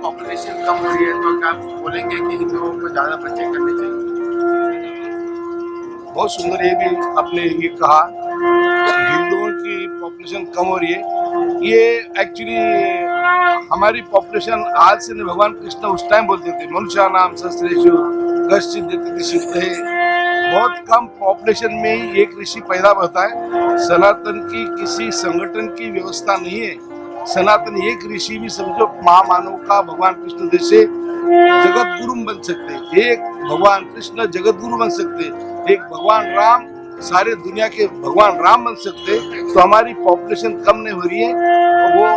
Speaker 12: पॉपुलेशन कम हो रही है तो क्या आप बोलेंगे कि हिंदुओं को ज्यादा बच्चे करने चाहिए?
Speaker 6: बहुत सुंदर, ये भी आपने ये कहा हिंदुओं की पॉपुलेशन कम हो रही है। ये एक्चुअली हमारी पॉपुलेशन आज से नहीं, भगवान कृष्ण उस टाइम बोलते थे मनुष्य नाम शस्त्रेषु कश्चित् देति सिद्धे। बहुत कम पॉपुलेशन में ही एक ऋषि पैदा होता है। सनातन की किसी संगठन की व्यवस्था नहीं है। सनातन एक ऋषि भी समझो महामानव का भगवान कृष्ण जैसे जगत गुरु बन सकते, एक भगवान कृष्ण जगत गुरु बन सकते, एक भगवान राम सारे दुनिया के भगवान राम बन सकते। तो हमारी पॉपुलेशन कम नहीं हो रही है, तो वो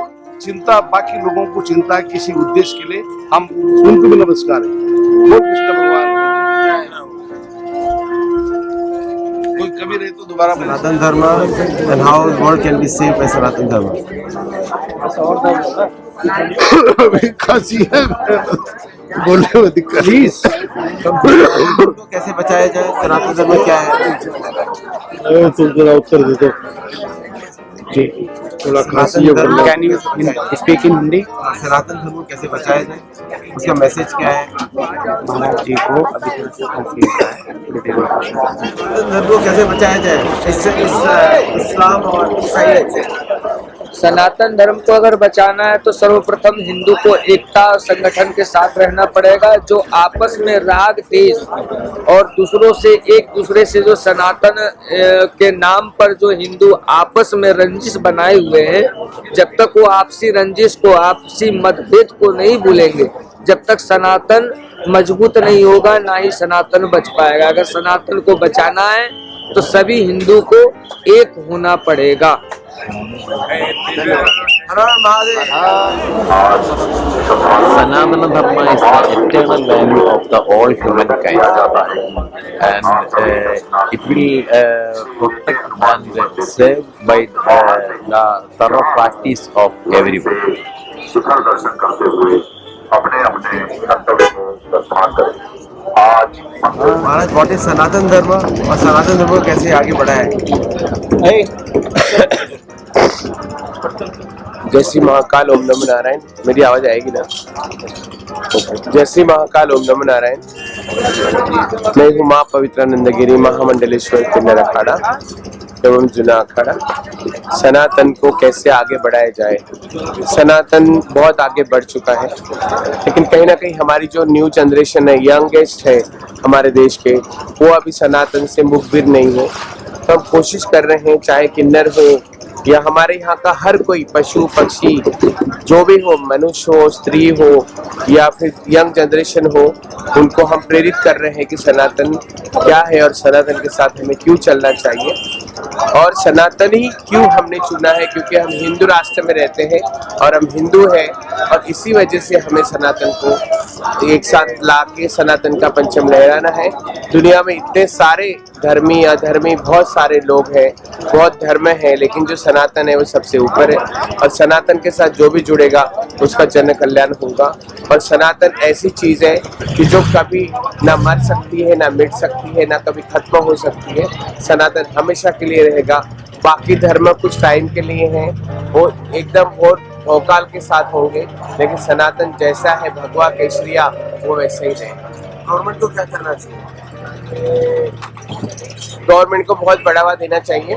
Speaker 6: चिंता बाकी लोगों को चिंता है किसी उद्देश्य के लिए। हम उनको भी नमस्कार है। वो कृष्ण भगवान कोई कमी रहे तो दोबारा
Speaker 12: Sanatan Dharma and how world can be save by Sanatan Dharma.
Speaker 6: खांसी है बोलने में दिक्कत।
Speaker 12: तो कैसे बचाया जाए? सनातन धर्म क्या है?
Speaker 6: तुम जरा उत्तर दे दो। थोड़ा खांसी है।
Speaker 11: Can you speak in Hindi?
Speaker 12: Sanatan Dharma को कैसे बचाया जाए, उसका मैसेज क्या है?
Speaker 11: महाराज जी को अभी
Speaker 12: सनातन धर्म को कैसे बचाया जाए इससे इस्लाम और ईसाई से?
Speaker 15: सनातन धर्म को अगर बचाना है तो सर्वप्रथम हिंदू को एकता और संगठन के साथ रहना पड़ेगा। जो आपस में राग देश और दूसरों से एक दूसरे से जो सनातन के नाम पर जो हिंदू आपस में रंजिश बनाए हुए हैं, जब तक वो आपसी रंजिश को, आपसी मतभेद को नहीं भूलेंगे, जब तक सनातन मजबूत नहीं होगा ना ही सनातन बच पाएगा। अगर सनातन को बचाना है तो सभी हिंदू को एक होना पड़ेगा।
Speaker 16: Sanatana Dharma is the eternal value of the all humankind, and it will protect and save by the thorough practice of everyone.
Speaker 12: महाराज, व्हाट इज सनातन धर्म और सनातन धर्म को कैसे आगे बढ़ाया है?
Speaker 17: जय श्री महाकाल ओम नमो नारायण। मेरी आवाज आएगी ना? जय श्री महाकाल ओम नमो नारायण। मैं हूँ माँ पवित्रानंद गिरी महामंडलेश्वर किन्नर अखाड़ा एवं जूना अखाड़ा। सनातन को कैसे आगे बढ़ाया जाए। सनातन बहुत आगे बढ़ चुका है, लेकिन कहीं ना कहीं हमारी जो न्यू जनरेशन है, यंगेस्ट है हमारे देश के, वो अभी सनातन से मुखबिर नहीं है। तो हम कोशिश कर रहे हैं, चाहे किन्नर हो या हमारे यहाँ का हर कोई पशु पक्षी जो भी हो, मनुष्य हो, स्त्री हो या फिर यंग जनरेशन हो, उनको हम प्रेरित कर रहे हैं कि सनातन क्या है और सनातन के साथ हमें क्यों चलना चाहिए। और सनातन ही क्यों हमने चुना है, क्योंकि हम हिंदू राष्ट्र में रहते हैं और हम हिंदू हैं, और इसी वजह से हमें सनातन को एक साथ ला के सनातन का परचम लहराना है। दुनिया में इतने सारे धर्मी अधर्मी बहुत सारे लोग हैं, बहुत धर्म है, लेकिन जो सनातन है वो सबसे ऊपर है, और सनातन के साथ जो भी जुड़ेगा उसका जन कल्याण होगा। और सनातन ऐसी चीज है कि जो कभी ना मर सकती है, ना मिट सकती है, ना कभी खत्म हो सकती है। सनातन हमेशा के लिए रहेगा। बाकी धर्म कुछ टाइम के लिए हैं, वो एकदम भोकाल के साथ होंगे, लेकिन सनातन जैसा है भगवा केसरिया वो वैसे ही रहेगा।
Speaker 12: गवर्नमेंट को क्या करना चाहिए?
Speaker 17: गवर्नमेंट को बहुत बढ़ावा देना चाहिए।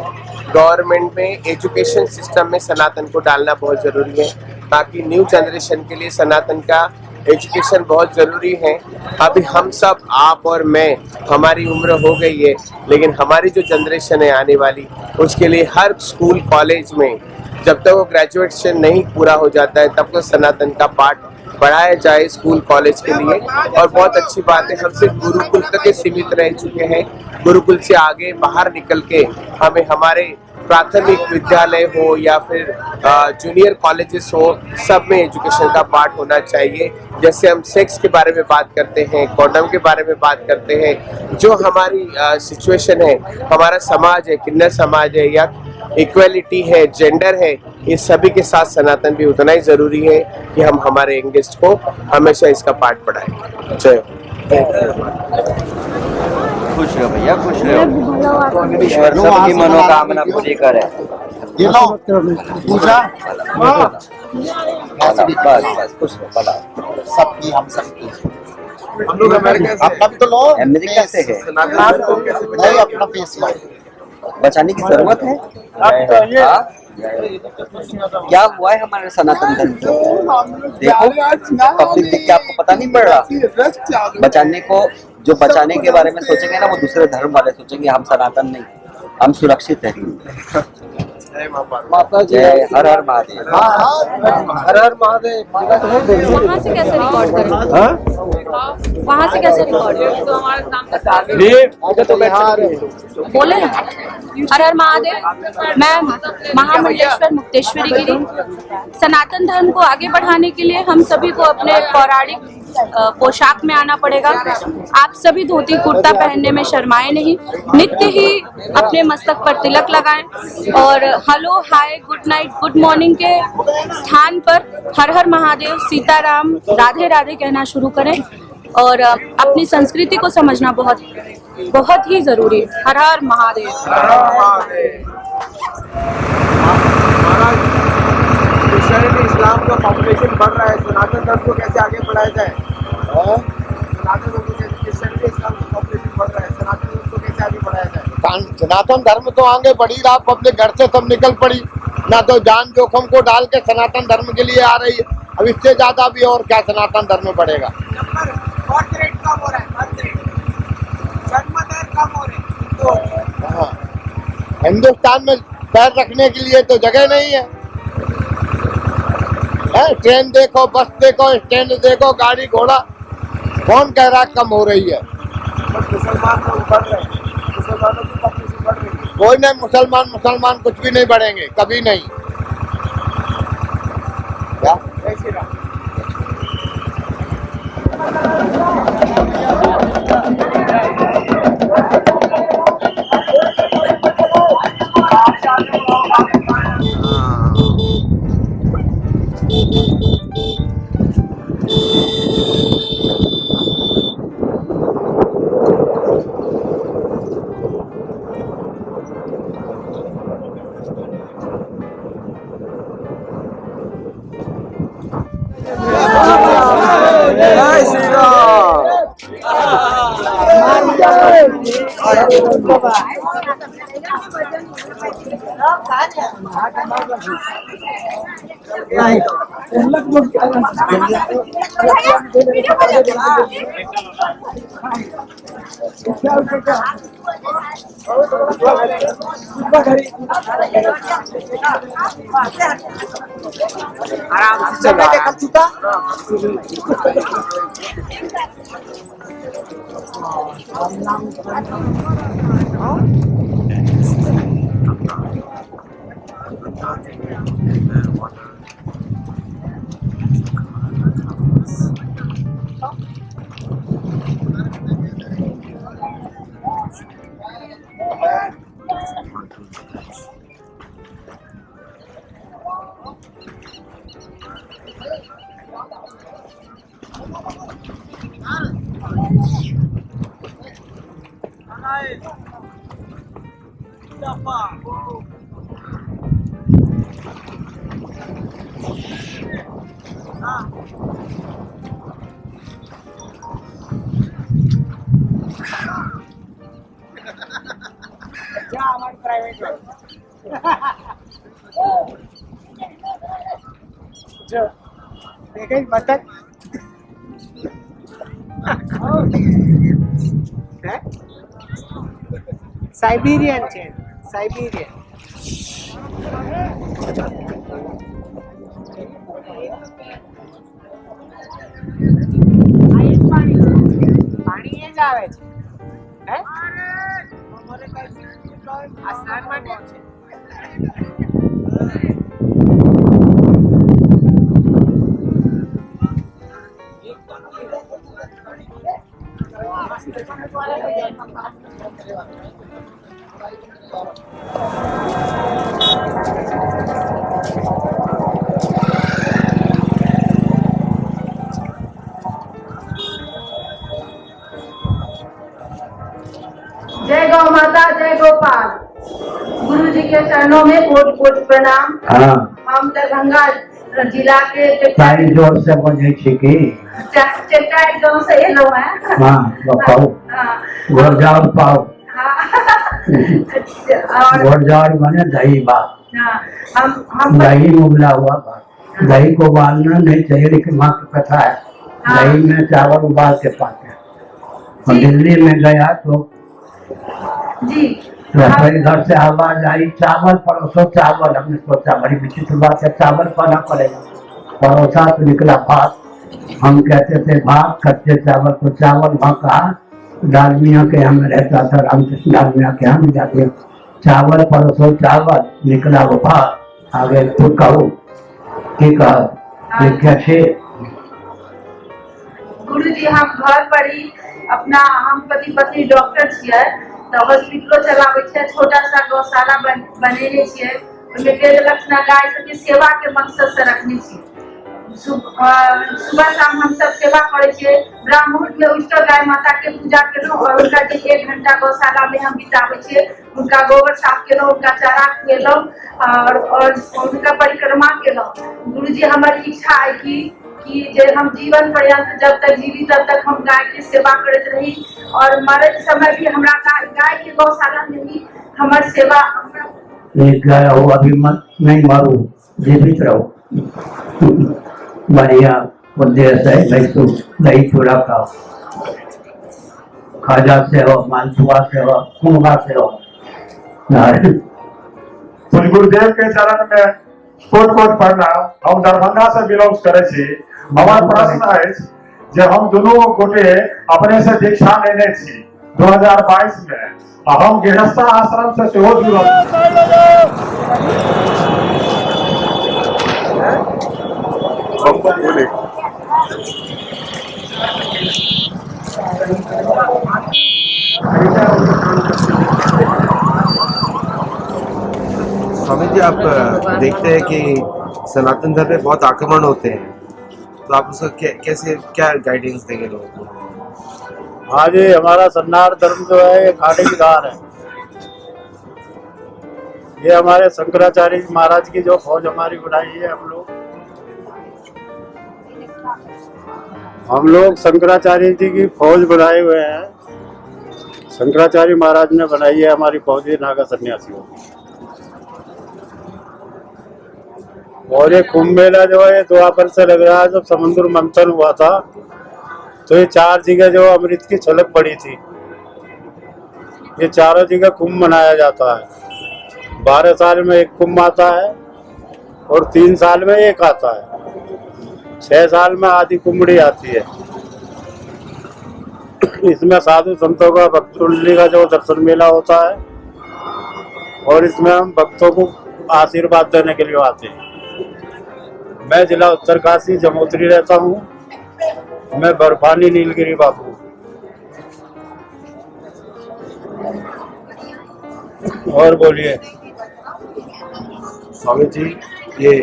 Speaker 17: गवर्नमेंट में एजुकेशन सिस्टम में सनातन को डालना बहुत ज़रूरी है, ताकि न्यू जनरेशन के लिए सनातन का एजुकेशन बहुत ज़रूरी है। अभी हम सब, आप और मैं, हमारी उम्र हो गई है, लेकिन हमारी जो जनरेशन है आने वाली, उसके लिए हर स्कूल कॉलेज में जब तक वो ग्रेजुएशन नहीं पूरा हो जाता है तब तक सनातन का पाठ पढ़ाया जाए स्कूल कॉलेज के लिए। और बहुत अच्छी बात है, हम सिर्फ गुरुकुल तक के सीमित रह चुके हैं। गुरुकुल से आगे बाहर निकल के हमें हमारे प्राथमिक विद्यालय हो या फिर जूनियर कॉलेजेस हो, सब में एजुकेशन का पार्ट होना चाहिए। जैसे हम सेक्स के बारे में बात करते हैं, कॉन्डम के बारे में बात करते हैं, जो हमारी सिचुएशन है, हमारा समाज है, किन्नर समाज है या इक्वलिटी है, जेंडर है, ये सभी के साथ सनातन भी उतना ही ज़रूरी है कि हम हमारे यंगेस्ट को हमेशा इसका पाठ पढ़ाएं। जय
Speaker 15: खुश रहो भैया, खुश रहो। ईश्वर सबकी मनोकामना पूरी करे।
Speaker 10: ये लो पूजा
Speaker 15: बस खुश रहो।
Speaker 10: सबकी, हम सबकी।
Speaker 12: हम लोग अमेरिका से,
Speaker 10: आपका भी तो लो।
Speaker 15: अमेरिका से है,
Speaker 12: सनातन को कैसे
Speaker 10: नहीं अपना फेस लो।
Speaker 15: बचाने की जरूरत है। क्या हुआ है हमारे सनातन धर्म को? देखो पब्लिक देख के आपको पता नहीं पड़ रहा। बचाने को, जो बचाने के बारे में सोचेंगे ना, वो दूसरे धर्म वाले सोचेंगे। हम सनातन नहीं, हम सुरक्षित है।
Speaker 10: माता जी,
Speaker 15: जय हर हर महादेव।
Speaker 10: हर हर महादेव।
Speaker 4: वहाँ से कैसे रिकॉर्ड करें? वहाँ से कैसे रिकॉर्ड करें? तो हमारा नाम बोले ना, हर हर महादेव। मैं महामंडलेश्वर मुक्तेश्वरी गिरी। सनातन धर्म को आगे बढ़ाने के लिए हम सभी को अपने पौराणिक पोशाक में आना पड़ेगा। आप सभी धोती कुर्ता पहनने में शर्माएं नहीं, नित्य ही अपने मस्तक पर तिलक लगाएं और हेलो, हाय, गुड नाइट, गुड मॉर्निंग के स्थान पर हर हर महादेव, सीताराम, राधे राधे कहना शुरू करें। और अपनी संस्कृति को समझना बहुत बहुत ही जरूरी है। हर हर महादेव।
Speaker 12: क्रिश्चियनिटी इस्लाम का पॉपुलेशन बढ़ रहा है, सनातन धर्म को कैसे आगे बढ़ाया जाए? सनातन धर्म को कैसे, क्रिश्चियनिटी इस्लाम का पॉपुलेशन बढ़ रहा है, सनातन धर्म को कैसे आगे बढ़ाया जाए?
Speaker 10: सनातन धर्म तो आगे बढ़ी रहा, पब्लिक घर से सब निकल पड़ी ना, तो जान जोखम को डाल के सनातन धर्म के लिए आ रही है। अब इससे ज्यादा भी और क्या सनातन धर्म बढ़ेगा?
Speaker 12: बर्थ रेट कम हो रहा है, बर्थ रेट, जन्म दर कम हो रही है।
Speaker 10: हिंदुस्तान में पैर रखने के लिए तो जगह नहीं है। ट्रेन देखो, बस देखो, स्टैंड देखो, गाड़ी घोड़ा, कौन कह रहा कम हो रही है?
Speaker 12: मुसलमान लोग बढ़ रहे हैं, मुसलमानों की पॉपुलेशन बढ़ रही है।
Speaker 10: कोई नहीं, मुसलमान कुछ भी नहीं बढ़ेंगे, कभी नहीं। क्या?
Speaker 12: जय श्री राम।
Speaker 10: आराम से चलो।
Speaker 2: Siberian chain, Siberian. પાણી એ જ આવે છે હે અમારે કઈ આ સ્નાન માટે છે
Speaker 18: जय गौ माता, जय गोपाल। गुरु जी के चरणों में कोट कोट प्रणाम। हम दरभंगा जिला के
Speaker 11: जोर से बोझे की
Speaker 18: चेटाई गांव से एलो हैं।
Speaker 11: हाँ बताओ। गोरजाड़ पाओ। गोरजाड़ बने दही बात।
Speaker 18: हम
Speaker 11: दही उबला हुआ बात। दही को उबालना नहीं चाहिए, लेकिन माँ की कथा है। दही में चावल उबाल के पाते हैं। और दिल्ली में गया तो
Speaker 18: जी
Speaker 11: रसोई घर से आवाज आई, चावल परोसो चावल। हमने सोचा बड़ी विचित्र बात है, चावल पाना पड़ेगा। परोसा तो निकला भात। हम कहते थे भात, कच्चे चावल को चावल। वहाँ कहा डालमिया के हम रहता था, रामकृष्ण डालमिया के हम जाते चावल परोसो चावल, निकला वो भात। आगे तो कहो ठीक है कैसे
Speaker 18: गुरु जी हम घर पर ही अपना हम पति पत्नी डॉक्टर छियै तो हॉस्पिटलो चलाबै छियै। छोटा सा गौशाला बनेने छियै। ओहिमे 1.5 लाख गाय सबके सेवा के मकसद से रखने छियै। सुबह शाम हम सब सेवा करे छियै। ब्राह्मण में उठ कर गाय माता के पूजा केलहुँ और उनका 1 घंटा गौशाला में हम बिताबै छियै। उनका गोबर साफ केलहुँ, उनका चारा खुएलहुँ और उनका परिक्रमा केलहुँ। गुरु जी हमारी इच्छा है कि जे हम जीवन पर्यंत जब तक जीवी तब तक हम गाय की सेवा करते रही और मरत समय भी हमरा गाय के गौशाला में ही हमार सेवा
Speaker 11: गाय हो। अभी मत नहीं मारो, जीवित रहो। बढ़िया उद्देश्य है। दही चूड़ा खाओ, खाजा से हो, मालपुआ से हो, खुंगा से हो।
Speaker 19: गुरुदेव के चरण में कोट कोट प्रणाम। हम दरभंगा से बिलोंग करे छी। हमार प्रश्न है जे हम दोनों गोटे अपने से दीक्षा लेने छी 2022 में। हम गृहस्थ आश्रम से सेहो जुड़ल
Speaker 17: स्वामी जी, आप देखते हैं कि सनातन धर्म में बहुत आक्रमण होते हैं, तो आप उसका कैसे क्या गाइडेंस देंगे लोगों को?
Speaker 14: हाँ जी, हमारा सन्नाट धर्म जो है ये खाड़ी की धार है। ये हमारे शंकराचार्य महाराज की जो फौज हमारी बढ़ाई है, हम लोग शंकराचार्य जी की फौज बढ़ाए हुए हैं। शंकराचार्य महाराज ने बनाई है हमारी फौजी नागा सन्यासियों की। और ये कुंभ मेला जो है द्वापर से लग रहा है। जब समुद्र मंथन हुआ था तो ये 4 जगह जो अमृत की छलक पड़ी थी, ये चारों जगह कुंभ मनाया जाता है। 12 साल में एक कुंभ आता है और 3 साल में एक आता है। 6 साल में आधी कुंभड़ी आती है। इसमें साधु संतों का भक्त कुंडली का जो दर्शन मेला होता है और इसमें हम भक्तों को आशीर्वाद देने के लिए आते हैं। मैं जिला उत्तरकाशी जमोत्री रहता हूँ। मैं बर्फानी नीलगिरी बाबू। और बोलिए
Speaker 12: स्वामी जी, ये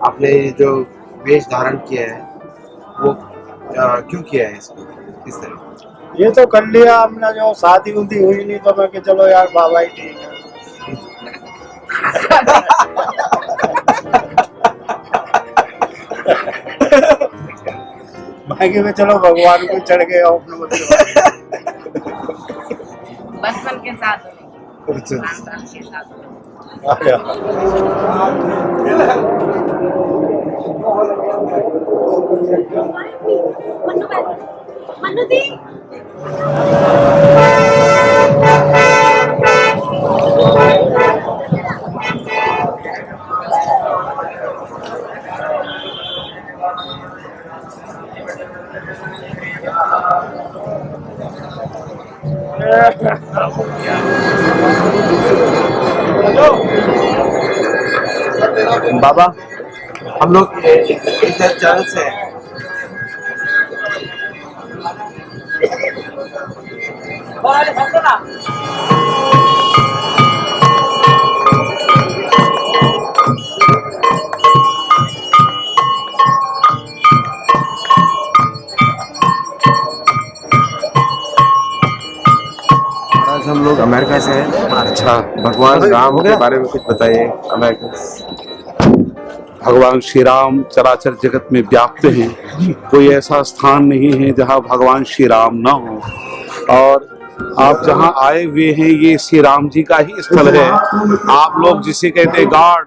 Speaker 12: आपने जो वेश धारण किया है वो क्यों किया है इसको इस तरह?
Speaker 14: ये तो कर लिया हमने, जो शादी उदी हुई नहीं तो मैं कि चलो यार बाबा ही ठीक है। बाकी में चलो भगवान को चढ़ गए अपने
Speaker 18: बचपन के साथ
Speaker 12: बाबा, हम लोग इधर चरण से आज हम लोग अमेरिका से हैं। अच्छा, भगवान राम के बारे में कुछ बताइए। अमेरिका
Speaker 20: भगवान श्री राम चराचर जगत में व्याप्त हैं। कोई ऐसा स्थान नहीं है जहाँ भगवान श्री राम न हो। और आप जहाँ आए हुए हैं ये श्री राम जी का ही स्थल है। आप लोग जिसे कहते हैं God,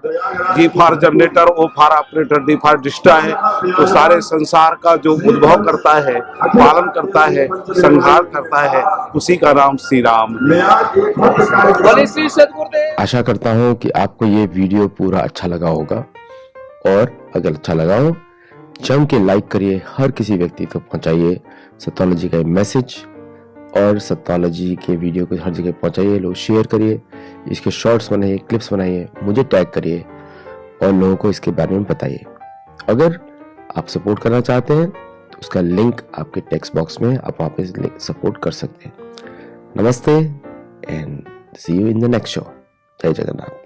Speaker 20: G for generator, O for operator, D for destroy, तो सारे संसार का जो उद्भव करता है, पालन करता है, संहार करता है, उसी का नाम श्री राम है।
Speaker 1: आशा करता हूँ कि आपको ये वीडियो पूरा अच्छा लगा होगा, और अगर अच्छा लगा हो जम के लाइक करिए, हर किसी व्यक्ति तक पहुंचाइए सत्योलॉजी का मैसेज, और सत्योलॉजी के वीडियो को हर जगह पहुंचाइए। लोग शेयर करिए, इसके शॉर्ट्स बनाइए, क्लिप्स बनाइए, मुझे टैग करिए और लोगों को इसके बारे में बताइए। अगर आप सपोर्ट करना चाहते हैं तो उसका लिंक आपके टेक्स्ट बॉक्स में, आप वहाँ पे सपोर्ट कर सकते हैं। नमस्ते and see you in the next show. जय जगन्नाथ।